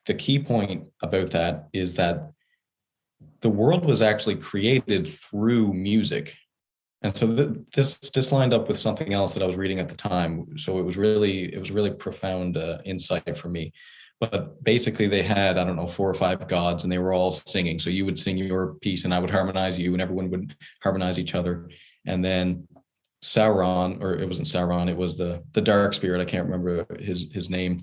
[SPEAKER 2] the key point about that is that the world was actually created through music. And so this lined up with something else that I was reading at the time. So it was really profound insight for me. But basically they had, I don't know, 4 or 5 gods, and they were all singing. So you would sing your piece and I would harmonize you, and everyone would harmonize each other. And then Sauron, or it wasn't Sauron, it was the dark spirit. I can't remember his name,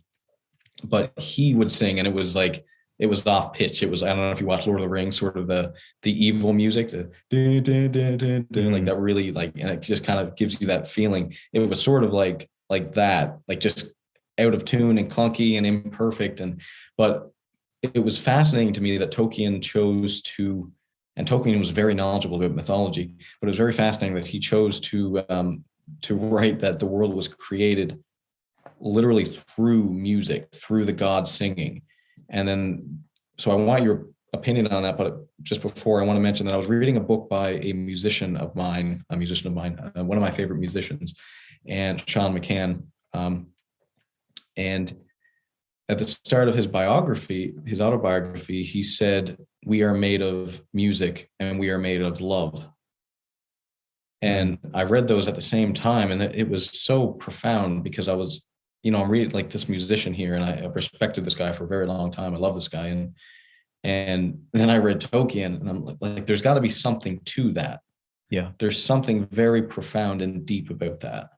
[SPEAKER 2] but he would sing, and it was like, it was off pitch. It was, I don't know if you watch Lord of the Rings, sort of the evil music, like that, really, like, and it just kind of gives you that feeling. It was sort of like that, like just out of tune and clunky and imperfect. But it was fascinating to me that Tolkien chose to, and Tolkien was very knowledgeable about mythology, but it was very fascinating that he chose to write that the world was created literally through music, through the gods singing. And then, so I want your opinion on that, but just before, I want to mention that I was reading a book by a musician of mine, one of my favorite musicians, and Sean McCann. And at the start of his autobiography, he said, "We are made of music and we are made of love." And I read those at the same time, and it was so profound, because I was, I'm reading, like, this musician here, and I've respected this guy for a very long time. I love this guy. And then I read Tolkien, and I'm like, there's got to be something to that. Yeah. There's something very profound and deep about that.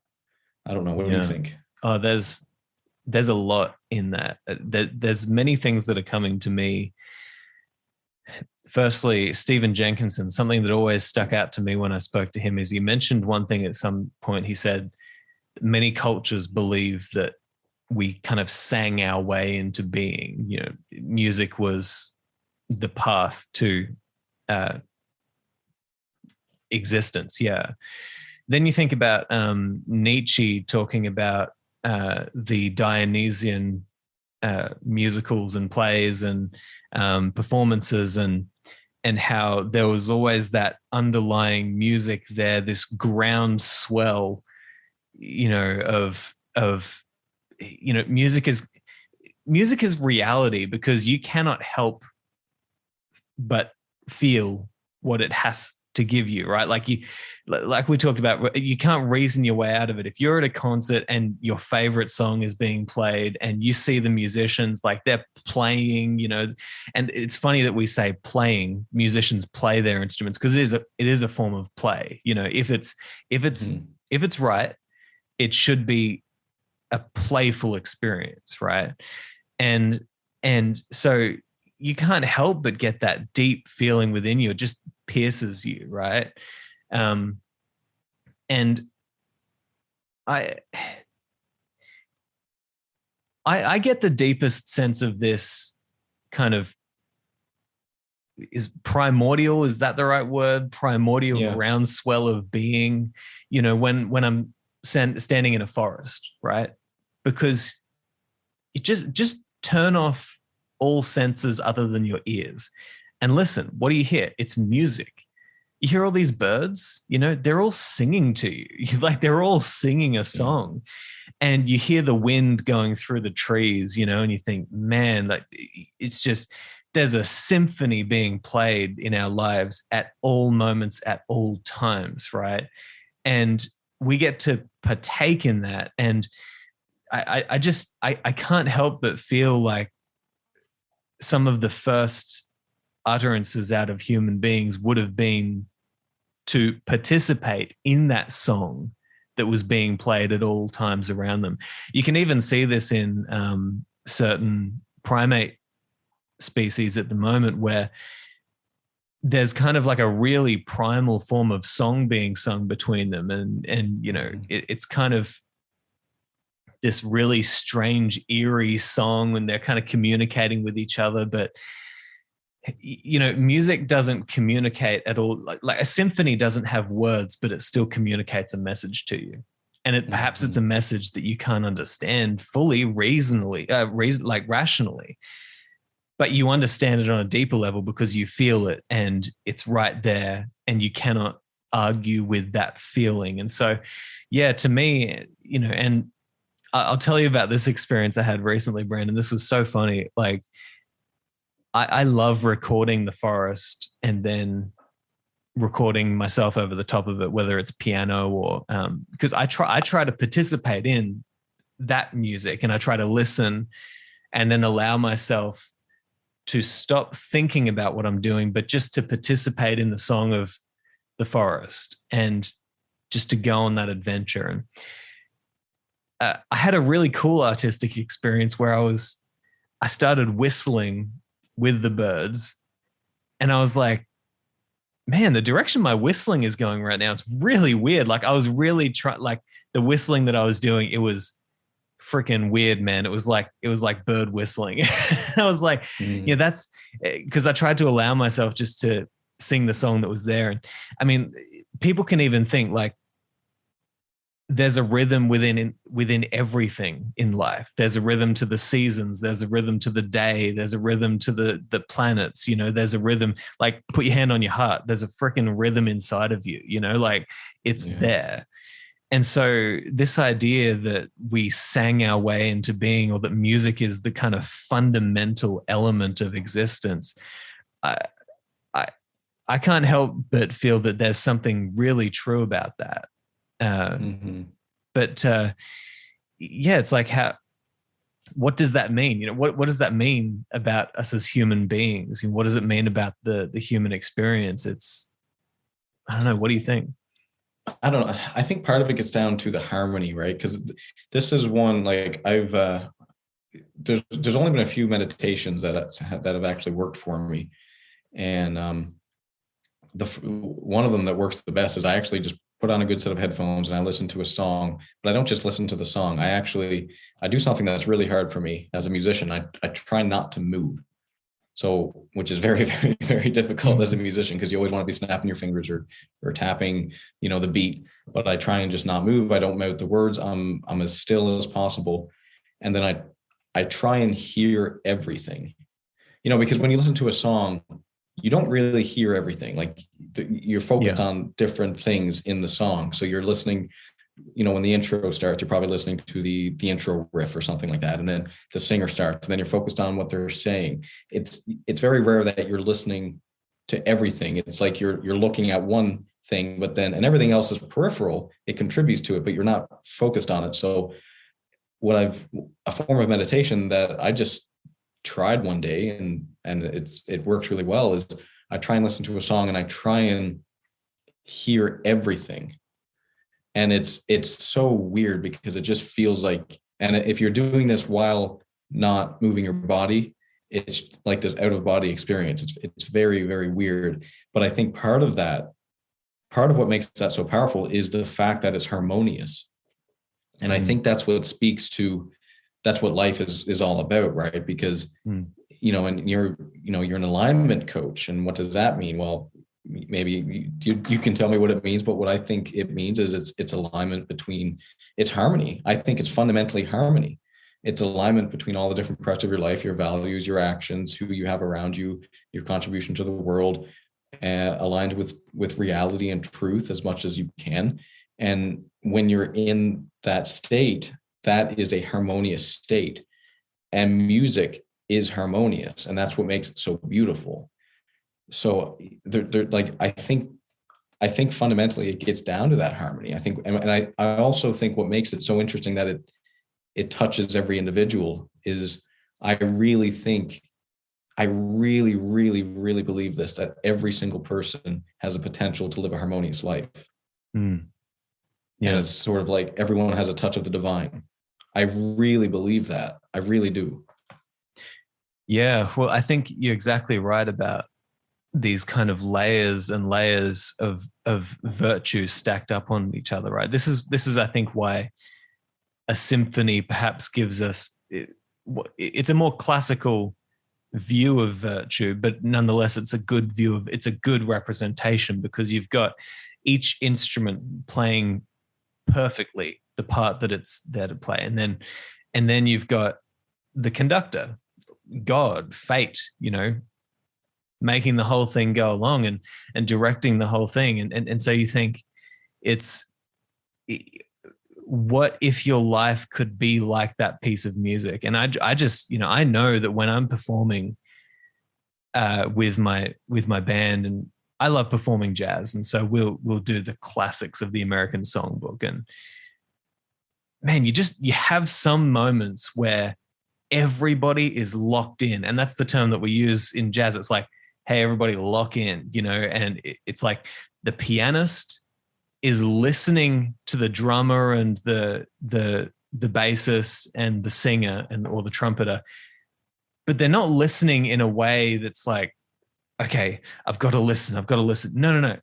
[SPEAKER 2] I don't know. What do you think?
[SPEAKER 1] Oh, there's a lot in that. There's many things that are coming to me Firstly, Stephen Jenkinson, something that always stuck out to me when I spoke to him is he mentioned one thing at some point. He said, many cultures believe that we kind of sang our way into being. You know, music was the path to existence. Yeah. Then you think about Nietzsche talking about the Dionysian musicals and plays and performances, and how there was always that underlying music there, this groundswell, of music is reality, because you cannot help but feel what it has to give you, right? Like we talked about, you can't reason your way out of it. If you're at a concert and your favorite song is being played and you see the musicians, like they're playing, and it's funny that we say playing, musicians play their instruments, because it is a form of play. If it's right, it should be a playful experience, right? And so you can't help but get that deep feeling within you. It just pierces you, right? And I get the deepest sense of this kind of, is primordial, is that the right word? Primordial groundswell of being, when I'm standing in a forest, right? Because it just turn off all senses other than your ears and listen. What do you hear? It's music. You hear all these birds, they're all singing to you. Like they're all singing a song, and you hear the wind going through the trees, and you think, man, like it's just, there's a symphony being played in our lives at all moments, at all times, right? And we get to partake in that. And I can't help but feel like some of the first utterances out of human beings would have been to participate in that song that was being played at all times around them. You can even see this in certain primate species at the moment, where there's kind of like a really primal form of song being sung between them. And it's kind of this really strange, eerie song, and they're kind of communicating with each other. But, music doesn't communicate at all. Like a symphony doesn't have words, but it still communicates a message to you. And perhaps it's a message that you can't understand fully, rationally, but you understand it on a deeper level because you feel it and it's right there, and you cannot argue with that feeling. And so, yeah, to me, and I'll tell you about this experience I had recently, Brandon. This was so funny. Like, I love recording the forest and then recording myself over the top of it, whether it's piano or because I try to participate in that music, and I try to listen and then allow myself to stop thinking about what I'm doing, but just to participate in the song of the forest and just to go on that adventure. And I had a really cool artistic experience where I started whistling with the birds, and I was like, man, the direction my whistling is going right now, it's really weird. Like I was really like the whistling that I was doing, it was freaking weird, man. It was like bird whistling. I was like, that's because I tried to allow myself just to sing the song that was there. And I mean, people can even think like there's a rhythm within everything in life. There's a rhythm to the seasons. There's a rhythm to the day. There's a rhythm to the planets. There's a rhythm, like put your hand on your heart. There's a freaking rhythm inside of you, like it's there. And so this idea that we sang our way into being, or that music is the kind of fundamental element of existence, I can't help but feel that there's something really true about that. But it's like, what does that mean? What does that mean about us as human beings? What does it mean about the human experience? I don't know. What do you think?
[SPEAKER 2] I don't know. I think part of it gets down to the harmony, right? Because this is one, like I've there's only been a few meditations that have actually worked for me, And one of them that works the best is I actually just put on a good set of headphones and I listen to a song, but I don't just listen to the song. I do something that's really hard for me as a musician. I try not to move. So, which is very, very, very difficult as a musician, because you always want to be snapping your fingers or tapping, the beat. But I try and just not move. I don't mouth the words. I'm as still as possible. And then I try and hear everything, because when you listen to a song, you don't really hear everything. Like you're focused on different things in the song. So you're listening, when the intro starts, you're probably listening to the intro riff or something like that. And then the singer starts, and then you're focused on what they're saying. It's very rare that you're listening to everything. It's like you're looking at one thing, and everything else is peripheral. It contributes to it, but you're not focused on it. So a form of meditation that I just tried one day and it works really well is I try and listen to a song and I try and hear everything. And it's so weird because it just feels like, and if you're doing this while not moving your body, it's like this out of body experience. It's very, very weird. But I think part of what makes that so powerful is the fact that it's harmonious. And I think that's what life is all about, right? Because, and you're an alignment coach. And what does that mean? Well, maybe you can tell me what it means, but what I think it means is it's alignment it's harmony. I think it's fundamentally harmony. It's alignment between all the different parts of your life, your values, your actions, who you have around you, your contribution to the world, aligned with reality and truth as much as you can. And when you're in that state, that is a harmonious state, and music is harmonious, and that's what makes it so beautiful. So I think fundamentally it gets down to that harmony. I think, and I also think what makes it so interesting that it touches every individual is I really, really, really believe this, that every single person has a potential to live a harmonious life. Yeah. And it's sort of like everyone has a touch of the divine. I really believe that. I really do.
[SPEAKER 1] Yeah. Well, I think you're exactly right about these kind of layers and layers of virtue stacked up on each other, right? This is I think why a symphony perhaps gives us, it's a more classical view of virtue, but nonetheless it's a good representation, because you've got each instrument playing perfectly the part that it's there to play, and then you've got the conductor, God, fate, making the whole thing go along and directing the whole thing. And so you think what if your life could be like that piece of music? And I just, I know that when I'm performing with my band, and I love performing jazz, and so we'll do the classics of the American songbook, and man, you have some moments where everybody is locked in, and that's the term that we use in jazz. It's like, hey, everybody lock in, and it's like the pianist is listening to the drummer and the bassist and the singer or the trumpeter, but they're not listening in a way that's like, okay, I've got to listen. No.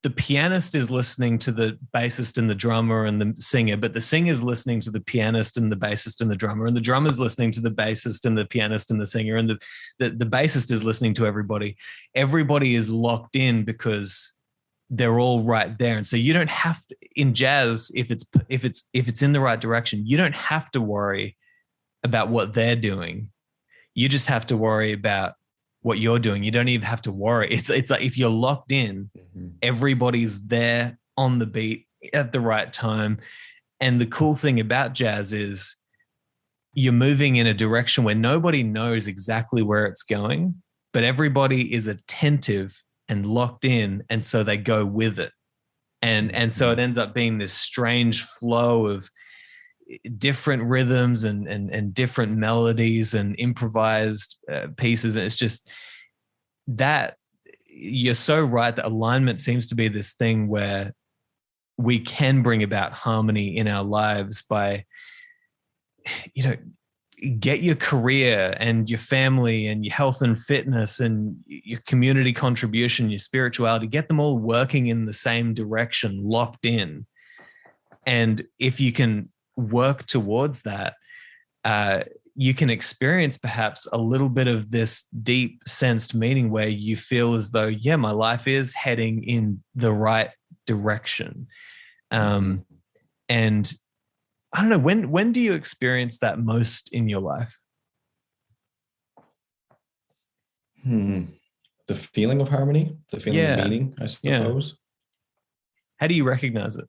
[SPEAKER 1] The pianist is listening to the bassist and the drummer and the singer, but the singer is listening to the pianist and the bassist and the drummer, and the drummer is listening to the bassist and the pianist and the singer, and the bassist is listening to everybody. Everybody is locked in because they're all right there. And so you don't have to, in jazz, if it's in the right direction, you don't have to worry about what they're doing. You just have to worry about what you're doing. You don't even have to worry. It's like if you're locked in, everybody's there on the beat at the right time. And the cool thing about jazz is you're moving in a direction where nobody knows exactly where it's going, but everybody is attentive and locked in, and so they go with it. And so it ends up being this strange flow of different rhythms and different melodies and improvised pieces. And it's just that you're so right that alignment seems to be this thing where we can bring about harmony in our lives by, get your career and your family and your health and fitness and your community contribution, your spirituality, get them all working in the same direction, locked in. And if you can work towards that, you can experience perhaps a little bit of this deep sensed meaning where you feel as though, yeah, my life is heading in the right direction. And I don't know, when do you experience that most in your life?
[SPEAKER 2] The feeling of harmony, the feeling of meaning, I suppose.
[SPEAKER 1] Yeah. How do you recognize it?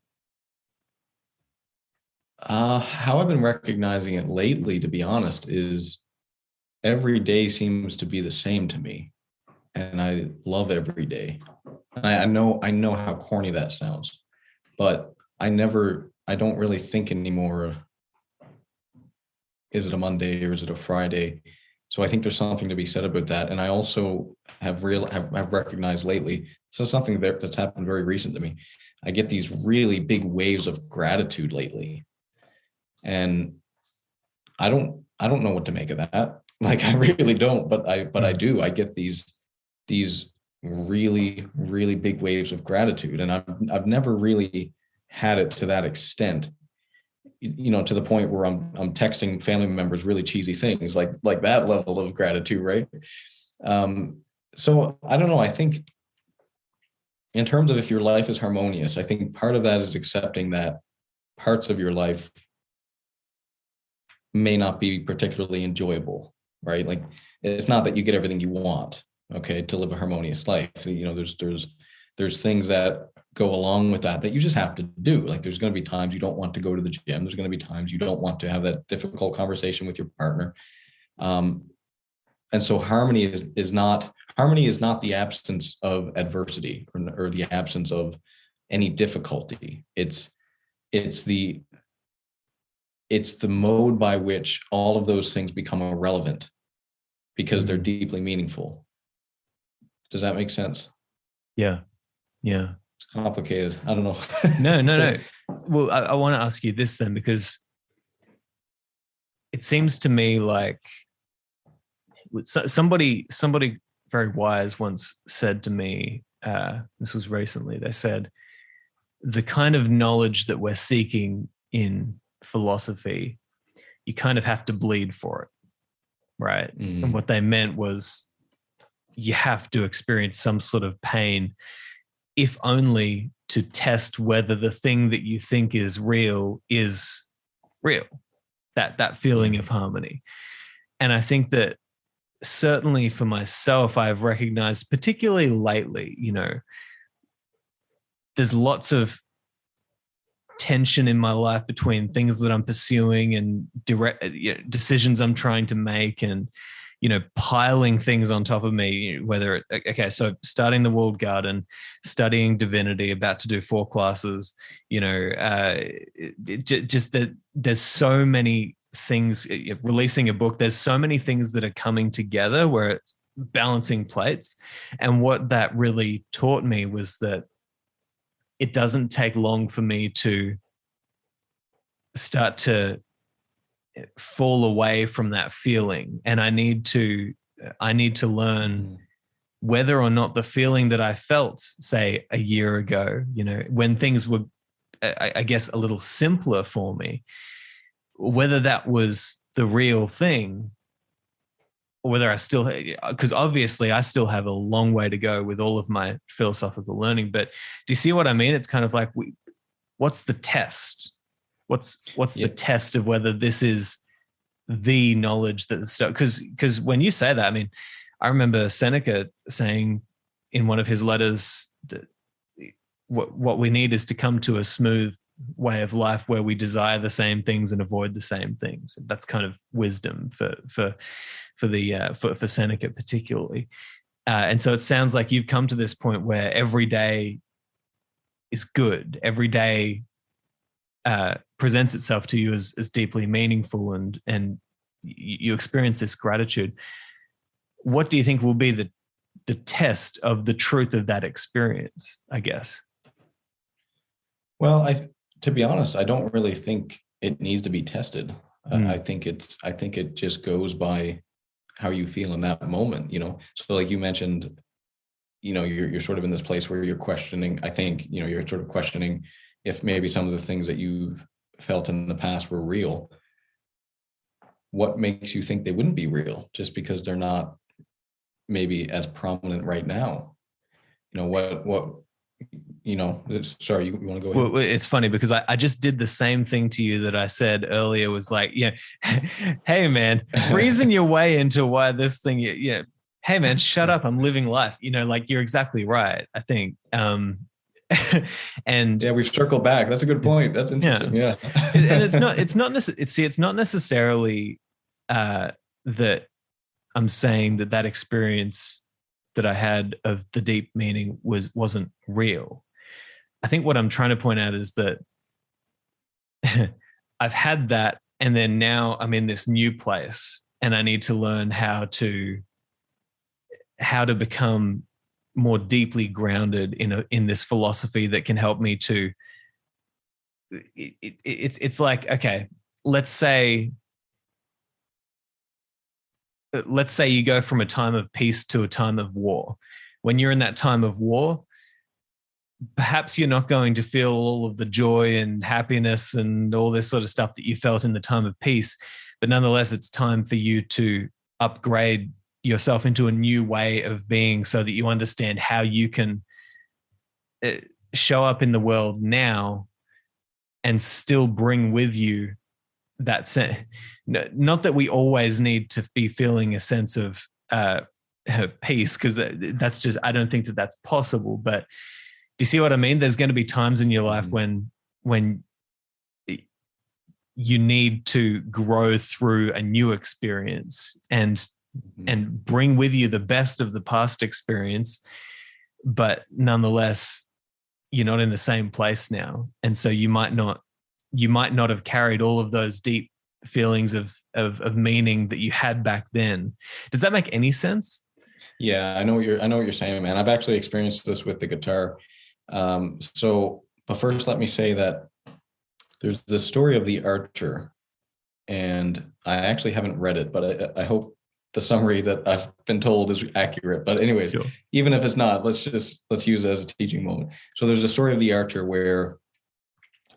[SPEAKER 2] How I've been recognizing it lately, to be honest, is every day seems to be the same to me. And I love every day. And I know how corny that sounds, but I don't really think anymore, is it a Monday or is it a Friday? So I think there's something to be said about that. And I also have recognized lately, this is something that's happened very recent to me. I get these really big waves of gratitude lately. And I don't know what to make of that. Like, I really don't, but I do. I get these really, really big waves of gratitude. And I've never really had it to that extent, to the point where I'm texting family members really cheesy things like that level of gratitude, right? So I don't know. I think in terms of if your life is harmonious, I think part of that is accepting that parts of your life may not be particularly enjoyable, right? Like, it's not that you get everything you want, okay, to live a harmonious life. There's things that go along with that you just have to do. Like, there's going to be times you don't want to go to the gym. There's going to be times you don't want to have that difficult conversation with your partner. And so harmony is not the absence of adversity or the absence of any difficulty. It's the mode by which all of those things become irrelevant because they're deeply meaningful. Does that make sense?
[SPEAKER 1] Yeah.
[SPEAKER 2] It's complicated. I don't know.
[SPEAKER 1] No. Well, I want to ask you this then, because it seems to me like somebody very wise once said to me, this was recently, they said, the kind of knowledge that we're seeking in philosophy, you kind of have to bleed for it, right? And what they meant was you have to experience some sort of pain, if only to test whether the thing that you think is real, that feeling of harmony. And I think that certainly for myself, I've recognized, particularly lately, there's lots of tension in my life between things that I'm pursuing and decisions I'm trying to make, and piling things on top of me, so starting the Walled Garden, studying divinity, about to do 4 classes, just that there's so many things, releasing a book, there's so many things that are coming together where it's balancing plates. And what that really taught me was that it doesn't take long for me to start to fall away from that feeling. And I need to learn whether or not the feeling that I felt, say, a year ago, when things were, I guess, a little simpler for me, whether that was the real thing, or whether I still, because obviously I still have a long way to go with all of my philosophical learning. But do you see what I mean? It's kind of like, what's the test? What's the test of whether this is the knowledge that the stuff? Because when you say that, I mean, I remember Seneca saying in one of his letters that what we need is to come to a smooth way of life where we desire the same things and avoid the same things. That's kind of wisdom for Seneca particularly. And so it sounds like you've come to this point where every day is good. Every day presents itself to you as deeply meaningful, and you experience this gratitude. What do you think will be the test of the truth of that experience, I guess?
[SPEAKER 2] Well, to be honest, I don't really think it needs to be tested. I think it just goes by how you feel in that moment, So like you mentioned, you're sort of in this place where you're questioning. I think, you're sort of questioning if maybe some of the things that you've felt in the past were real. What makes you think they wouldn't be real just because they're not maybe as prominent right now? Sorry, you want to go ahead?
[SPEAKER 1] Well, it's funny because I just did the same thing to you that I said earlier, was like, hey man, reason your way into why this thing, hey man, shut up, I'm living life. Like, you're exactly right, I think. And
[SPEAKER 2] yeah, we've circled back. That's a good point. That's interesting. Yeah.
[SPEAKER 1] And it's not necessarily that I'm saying that experience that I had of the deep meaning wasn't real. I think what I'm trying to point out is that I've had that, and then now I'm in this new place, and I need to learn how to become more deeply grounded in this philosophy that can help me to. It's like, okay, let's say you go from a time of peace to a time of war. When you're in that time of war, perhaps you're not going to feel all of the joy and happiness and all this sort of stuff that you felt in the time of peace. But nonetheless, it's time for you to upgrade yourself into a new way of being so that you understand how you can show up in the world now and still bring with you that sense. Not that we always need to be feeling a sense of peace, because that's just, I don't think that's possible. But do you see what I mean? There's going to be times in your life when you need to grow through a new experience and bring with you the best of the past experience, but nonetheless, you're not in the same place now. And so you might not have carried all of those deep feelings of meaning that you had back then. Does that make any sense?
[SPEAKER 2] Yeah, I know what you're saying, man. I've actually experienced this with the guitar. But first let me say that there's the story of the archer, and I actually haven't read it, but I hope the summary that I've been told is accurate. But anyways, sure. Even if it's not, let's use it as a teaching moment. So there's a story of the archer where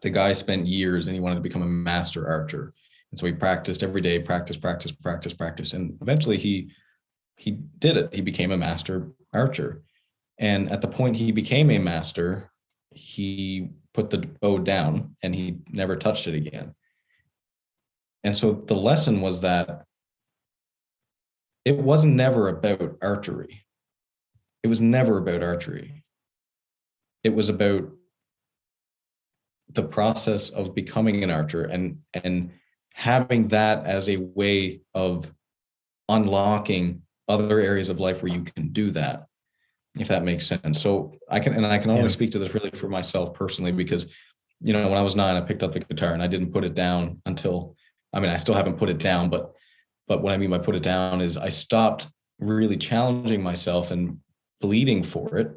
[SPEAKER 2] the guy spent years and he wanted to become a master archer. And so he practiced every day, practice. And eventually he did it. He became a master archer. And at the point he became a master, he put the bow down and he never touched it again. And so the lesson was that it wasn't never about archery. It was never about archery. It was about the process of becoming an archer and having that as a way of unlocking other areas of life where you can do that, if that makes sense. So I can only speak to this really for myself personally, because, when I was 9, I picked up the guitar and I didn't put it down until, I still haven't put it down, but what I mean by put it down is I stopped really challenging myself and bleeding for it.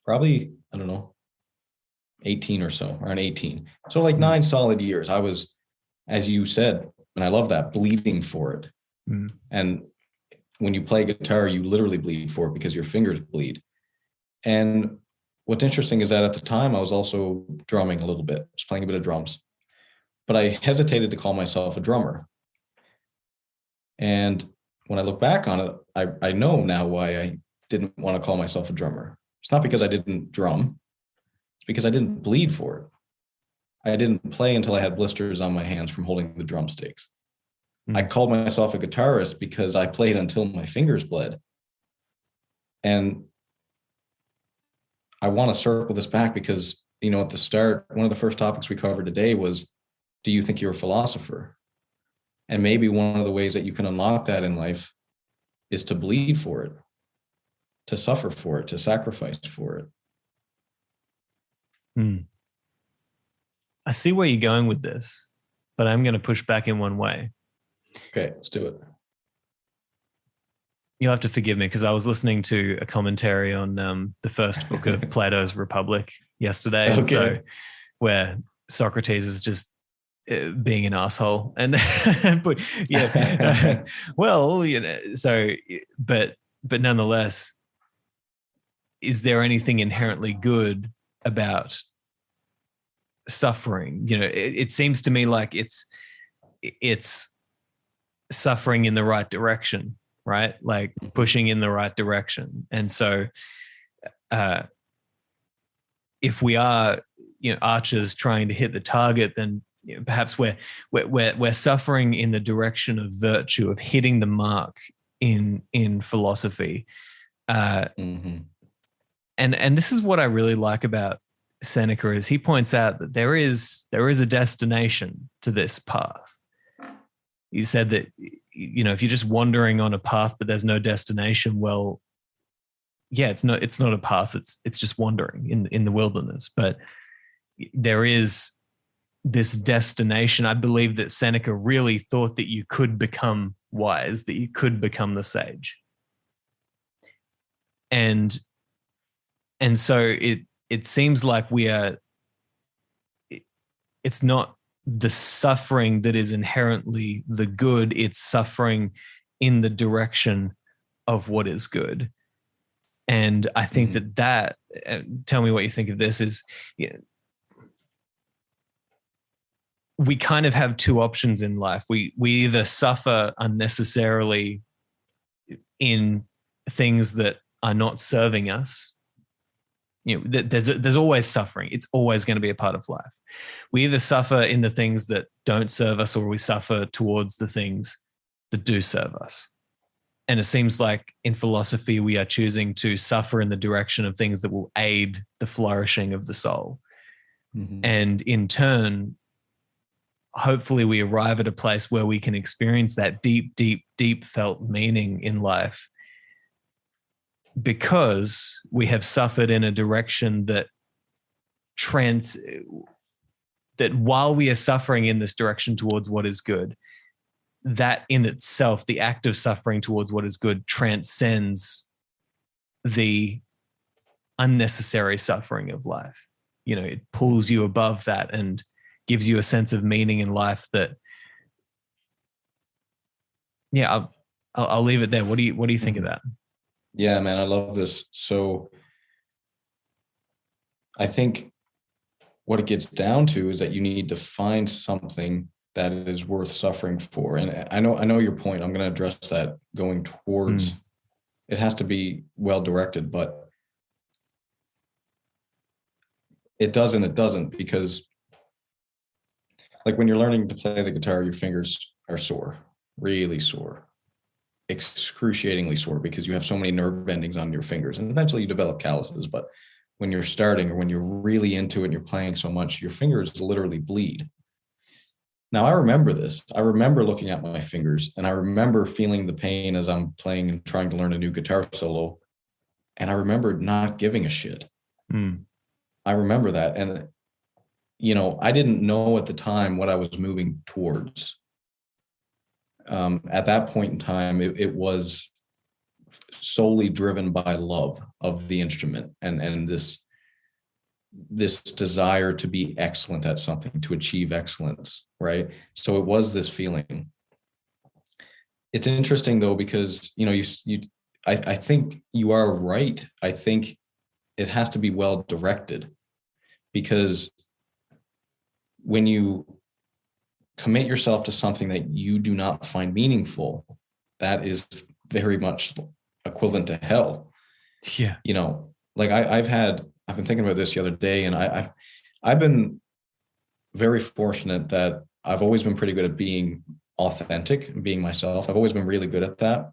[SPEAKER 2] Probably, 18 or so, around 18. So like 9 solid years. I was, as you said, and I love that, bleeding for it. And when you play guitar, you literally bleed for it because your fingers bleed. And what's interesting is that at the time I was also drumming a little bit. I was playing a bit of drums, but I hesitated to call myself a drummer. And when I look back on it, I know now why I didn't want to call myself a drummer. It's not because I didn't drum. It's because I didn't bleed for it. I didn't play until I had blisters on my hands from holding the drumsticks. I called myself a guitarist because I played until my fingers bled. And I want to circle this back because, at the start, one of the first topics we covered today was, do you think you're a philosopher? And maybe one of the ways that you can unlock that in life is to bleed for it, to suffer for it, to sacrifice for it.
[SPEAKER 1] I see where you're going with this, but I'm going to push back in one way.
[SPEAKER 2] Okay, let's do it.
[SPEAKER 1] You'll have to forgive me because I was listening to a commentary on the first book of Plato's Republic yesterday. Okay. And so where Socrates is just being an asshole. And but yeah, well, so but nonetheless, is there anything inherently good about suffering? It seems to me like it's suffering in the right direction, right? Like pushing in the right direction. And so if we are archers trying to hit the target, then perhaps we're suffering in the direction of virtue, of hitting the mark in philosophy. And this is what I really like about Seneca, is he points out that there is a destination to this path. You said that if you're just wandering on a path but there's no destination, well, yeah, it's not a path. It's just wandering in the wilderness. But there is this destination. I believe that Seneca really thought that you could become wise, that you could become the sage. And so it seems like it's not the suffering that is inherently the good, it's suffering in the direction of what is good. And I think that tell me what you think of this, is we kind of have two options in life. We either suffer unnecessarily in things that are not serving us. There's always suffering. It's always going to be a part of life. We either suffer in the things that don't serve us, or we suffer towards the things that do serve us. And it seems like in philosophy, we are choosing to suffer in the direction of things that will aid the flourishing of the soul. And in turn, hopefully we arrive at a place where we can experience that deep, deep, deep felt meaning in life, because we have suffered in a direction that while we are suffering in this direction towards what is good, that in itself, the act of suffering towards what is good, transcends the unnecessary suffering of life. It pulls you above that and gives you a sense of meaning in life that, yeah, I'll leave it there. What do you think of that?
[SPEAKER 2] Yeah, man, I love this. So I think what it gets down to is that you need to find something that is worth suffering for. And I know your point. I'm going to address that going towards, it has to be well directed, but it doesn't, because like when you're learning to play the guitar, your fingers are sore, really sore, excruciatingly sore, because you have so many nerve endings on your fingers, and eventually you develop calluses. But when you're starting, or when you're really into it and you're playing so much, your fingers literally bleed. Now, I remember this. I remember looking at my fingers, and I remember feeling the pain as I'm playing and trying to learn a new guitar solo. And I remember not giving a shit. I remember that. And, I didn't know at the time what I was moving towards. At that point in time, it was solely driven by love of the instrument and this desire to be excellent at something, to achieve excellence, right? So it was this feeling. It's interesting though, because I think you are right. I think it has to be well directed, because when you commit yourself to something that you do not find meaningful, that is very much equivalent to hell.
[SPEAKER 1] Yeah.
[SPEAKER 2] Like I've been thinking about this the other day, and I've been very fortunate that I've always been pretty good at being authentic and being myself. I've always been really good at that.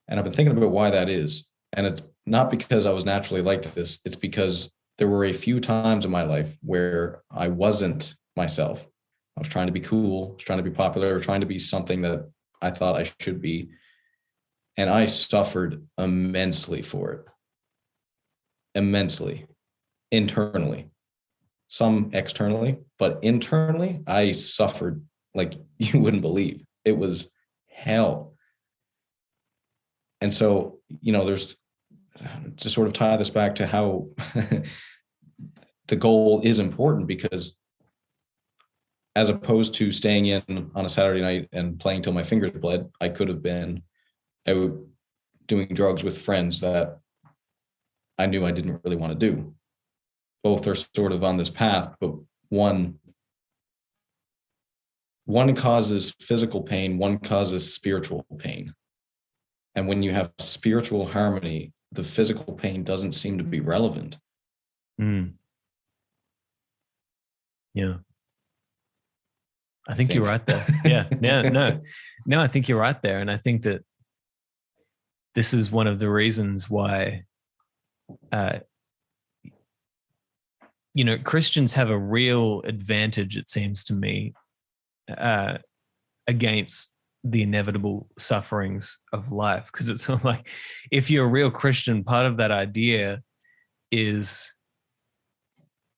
[SPEAKER 2] And I've been thinking about why that is. And it's not because I was naturally like this. It's because there were a few times in my life where I wasn't myself. I was trying to be cool, was trying to be popular, trying to be something that I thought I should be. And I suffered immensely for it. Immensely. Internally. Some externally, but internally, I suffered like you wouldn't believe. It was hell. And so, there's, to sort of tie this back to how the goal is important, because as opposed to staying in on a Saturday night and playing till my fingers bled, I could have been out doing drugs with friends that I knew I didn't really want to do. Both are sort of on this path, but one causes physical pain, one causes spiritual pain. And when you have spiritual harmony, the physical pain doesn't seem to be relevant.
[SPEAKER 1] Yeah. I think you're right there. Yeah. No, I think you're right there. And I think that this is one of the reasons why, Christians have a real advantage, it seems to me, against the inevitable sufferings of life. Because it's sort of like, if you're a real Christian, part of that idea is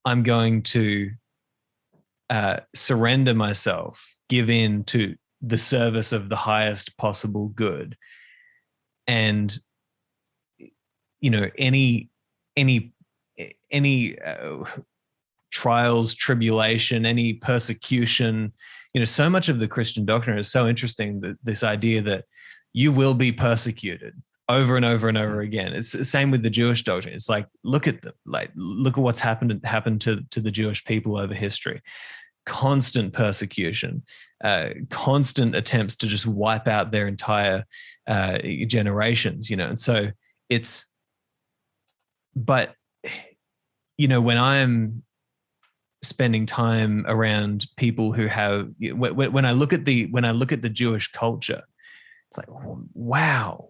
[SPEAKER 1] I'm going to surrender myself, give in to the service of the highest possible good. And, any trials, tribulation, any persecution, so much of the Christian doctrine is so interesting, that this idea that you will be persecuted over and over and over again. It's the same with the Jewish doctrine. It's like, look at what's happened to the Jewish people over history. Constant persecution, constant attempts to just wipe out their entire generations, and so but when I'm spending time around people who have, when I look at the Jewish culture, it's like, wow,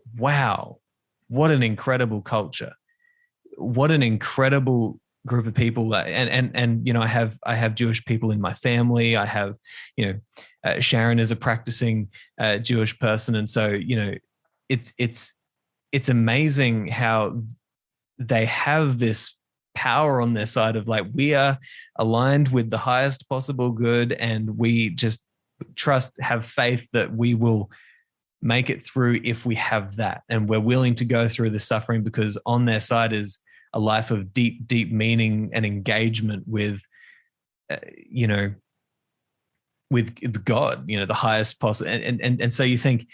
[SPEAKER 1] what an incredible culture, what an incredible group of people. And I have Jewish people in my family. I have, Sharon is a practicing Jewish person, and so it's amazing have they have this power on their side of like, we are aligned with the highest possible good, and we just have faith that we will make it through if we have that, and we're willing to go through the suffering, because on their side is a life of deep, deep meaning and engagement with, with God, the highest possible. And so you think,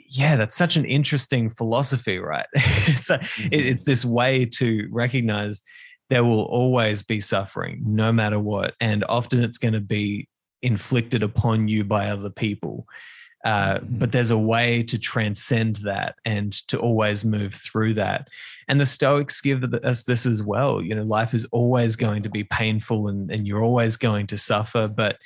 [SPEAKER 1] yeah, that's such an interesting philosophy, right? It's this way to recognize there will always be suffering, no matter what. And often it's going to be inflicted upon you by other people. But there's a way to transcend that and to always move through that. And the Stoics give us this as well. Life is always going to be painful, and you're always going to suffer, but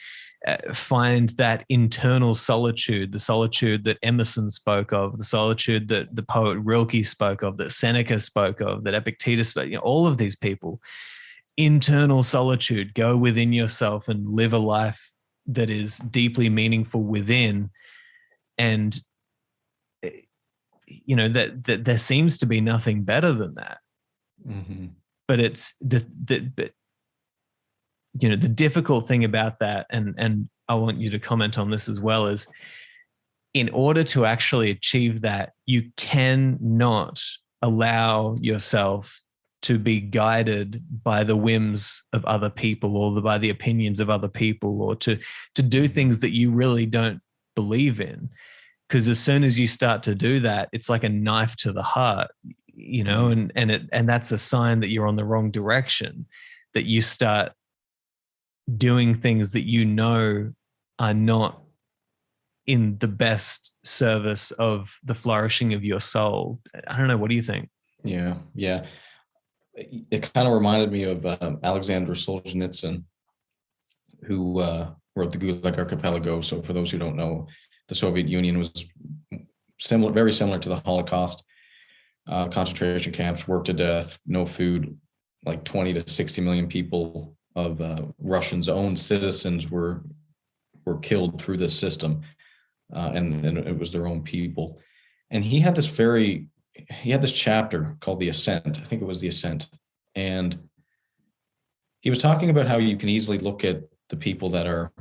[SPEAKER 1] find that internal solitude, the solitude that Emerson spoke of, the solitude that the poet Rilke spoke of, that Seneca spoke of, that Epictetus spoke, all of these people. Internal solitude, go within yourself and live a life that is deeply meaningful within. And that there seems to be nothing better than that. But it's the difficult thing about that, and I want you to comment on this as well, is in order to actually achieve that, you cannot allow yourself to be guided by the whims of other people, or by the opinions of other people, or to do things that you really don't believe in. Because as soon as you start to do that, it's like a knife to the heart, and that's a sign that you're on the wrong direction, that you start doing things that are not in the best service of the flourishing of your soul. I don't know. What do you think?
[SPEAKER 2] Yeah. It kind of reminded me of Alexander Solzhenitsyn, who wrote the Gulag Archipelago. So for those who don't know, the Soviet Union was very similar to the Holocaust. Concentration camps, worked to death, no food. Like 20 to 60 million people of Russians' own citizens were killed through this system, and it was their own people. And he had this chapter called The Ascent. I think it was The Ascent, and he was talking about how you can easily look at the people that are,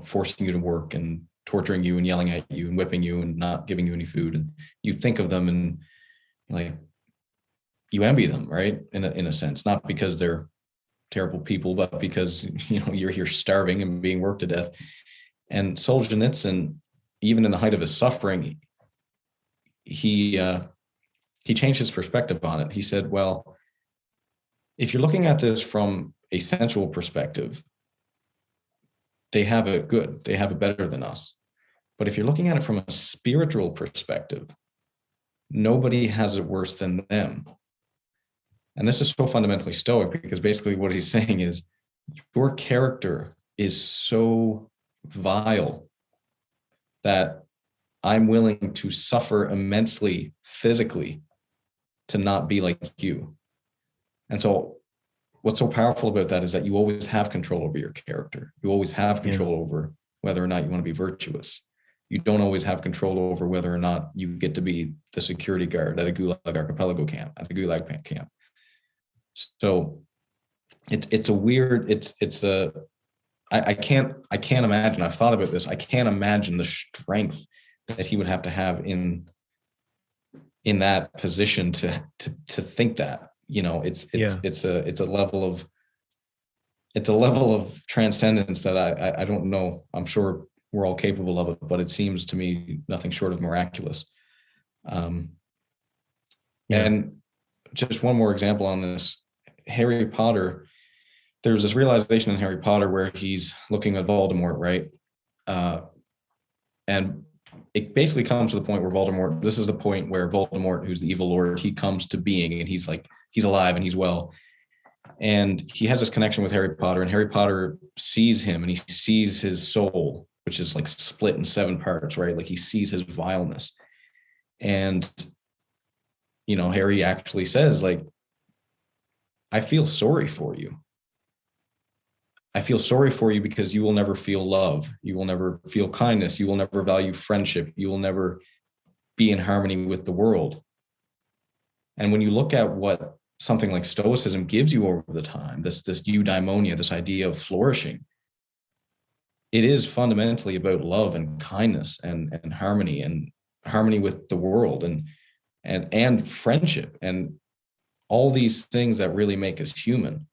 [SPEAKER 2] forcing you to work and torturing you and yelling at you and whipping you and not giving you any food, and you think of them and like you envy them, right? In a sense, not because they're terrible people, but because, you're here starving and being worked to death. And Solzhenitsyn, even in the height of his suffering, he changed his perspective on it. He said, well, if you're looking at this from a sensual perspective, they have it good. They have it better than us. But if you're looking at it from a spiritual perspective, nobody has it worse than them. And this is so fundamentally Stoic, because basically what he's saying is your character is so vile that I'm willing to suffer immensely physically to not be like you. And so what's so powerful about that is that you always have control over your character. You always have control over whether or not you want to be virtuous. You don't always have control over whether or not you get to be the security guard at a Gulag archipelago camp, at a Gulag camp. So it's a weird, I can't imagine, I've thought about this. I can't imagine the strength that he would have to have in that position to think that, it's a level of transcendence that I don't know. I'm sure we're all capable of it, but it seems to me nothing short of miraculous. And just one more example on this, Harry Potter, there's this realization in Harry Potter where he's looking at Voldemort, right? And it basically comes to the point where this is the point where Voldemort, who's the evil lord, he comes to being, and he's alive and he's well. And he has this connection with Harry Potter, and Harry Potter sees him, and he sees his soul, which is like split in 7 parts, right? Like he sees his vileness. And, Harry actually says, like, I feel sorry for you. I feel sorry for you because you will never feel love. You will never feel kindness. You will never value friendship. You will never be in harmony with the world. And when you look at what something like Stoicism gives you over the time, this eudaimonia, this idea of flourishing, it is fundamentally about love and kindness and harmony with the world and friendship and all these things that really make us human.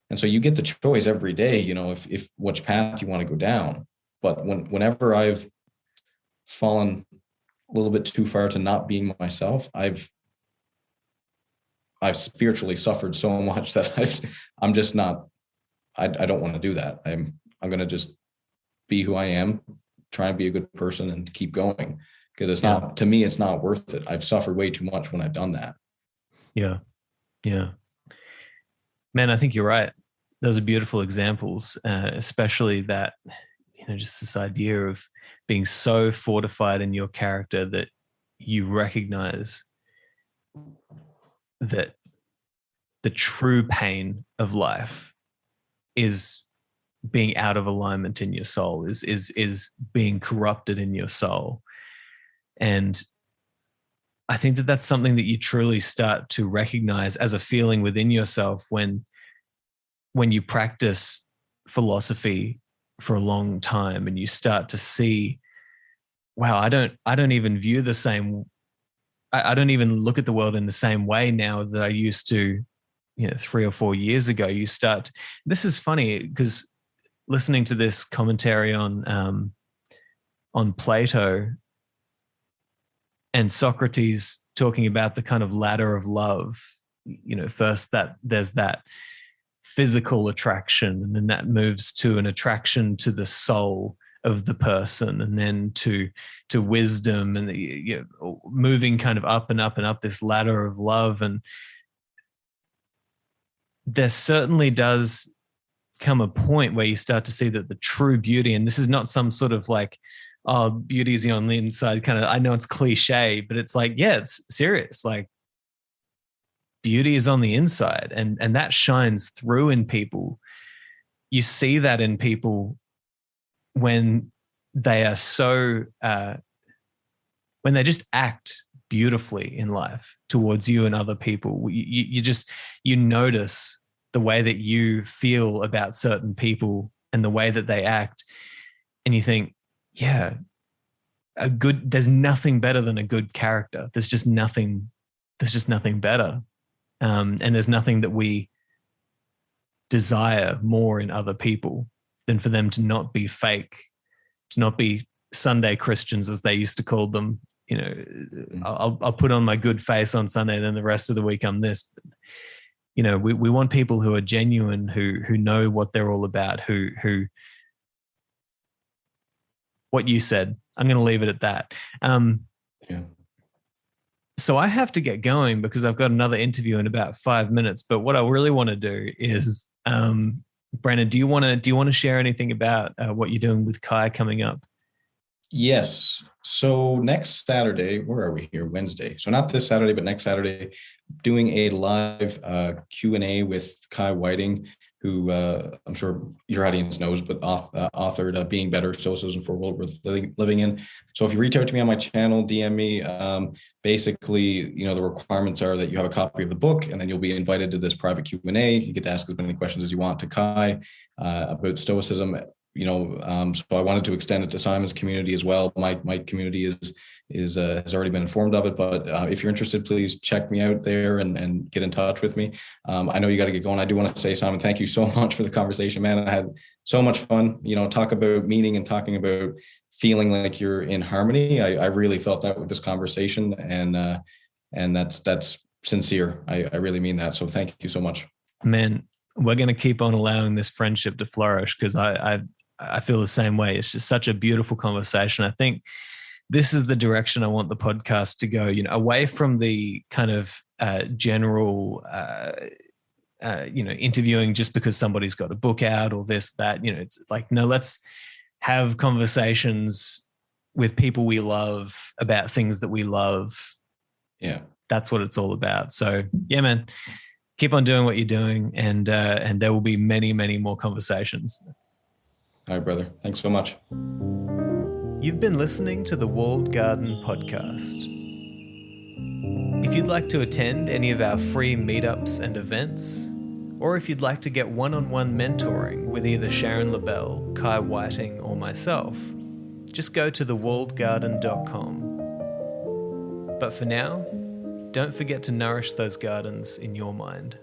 [SPEAKER 2] And so you get the choice every day, if which path you want to go down. But whenever I've fallen a little bit too far to not being myself, I've spiritually suffered so much that I'm just not, I don't want to do that. I'm going to just be who I am, try and be a good person and keep going, because it's not, to me, it's not worth it. I've suffered way too much when I've done that.
[SPEAKER 1] Yeah. Yeah. Man, I think you're right. Those are beautiful examples, especially that, just this idea of being so fortified in your character that you recognize that the true pain of life is being out of alignment in your soul, is being corrupted in your soul. And I think that that's something that you truly start to recognize as a feeling within yourself when you practice philosophy for a long time and you start to see, wow, I don't even view the same, I don't even look at the world in the same way now that I used to, 3 or 4 years ago. This is funny because listening to this commentary on Plato and Socrates talking about the kind of ladder of love, first that there's that physical attraction, and then that moves to an attraction to the soul of the person, and then to wisdom, and moving kind of up and up and up this ladder of love. And there certainly does come a point where you start to see that the true beauty, and this is not some sort of like, oh, beauty is on the inside kind of, I know it's cliche, but it's like, yeah, it's serious. Like, beauty is on the inside, and that shines through in people. You see that in people when they are so, when they just act beautifully in life towards you and other people. You notice the way that you feel about certain people and the way that they act, and you think, yeah, there's nothing better than a good character. There's just nothing better. And there's nothing that we desire more in other people than for them to not be fake, to not be Sunday Christians, as they used to call them. You know, I'll put on my good face on Sunday, then the rest of the week I'm this. But, you know, we want people who are genuine, who know what they're all about, who what you said. I'm going to leave it at that.
[SPEAKER 2] Yeah.
[SPEAKER 1] So I have to get going because I've got another interview in about 5 minutes. But what I really want to do is, Brandon, do you want to share anything about what you're doing with Kai coming up?
[SPEAKER 2] Yes. So next Saturday, where are we here? Wednesday. So not this Saturday, but next Saturday, doing a live Q&A with Kai Whiting, who I'm sure your audience knows, but authored Being Better, Stoicism for a World Worth Living In. So if you reach out to me on my channel, DM me, basically, you know, the requirements are that you have a copy of the book, and then you'll be invited to this private Q&A. You get to ask as many questions as you want to Kai about Stoicism. You know, so I wanted to extend it to Simon's community as well. My community has already been informed of it, but if you're interested, please check me out there and get in touch with me. I know you got to get going. I do want to say, Simon, thank you so much for the conversation, man. I had so much fun, you know, talk about meaning and talking about feeling like you're in harmony. I really felt that with this conversation, and that's sincere. I really mean that. So thank you so much.
[SPEAKER 1] Man, we're going to keep on allowing this friendship to flourish, because I feel the same way. It's just such a beautiful conversation. I think this is the direction I want the podcast to go, you know, away from the kind of general, you know, interviewing just because somebody's got a book out or this, that, you know, it's like, no, let's have conversations with people we love about things that we love.
[SPEAKER 2] Yeah.
[SPEAKER 1] That's what it's all about. So yeah, man, keep on doing what you're doing, and there will be many, many more conversations.
[SPEAKER 2] All right, brother. Thanks so much.
[SPEAKER 1] You've been listening to the Walled Garden Podcast. If you'd like to attend any of our free meetups and events, or if you'd like to get one-on-one mentoring with either Sharon Lebell, Kai Whiting, or myself, just go to thewalledgarden.com. But for now, don't forget to nourish those gardens in your mind.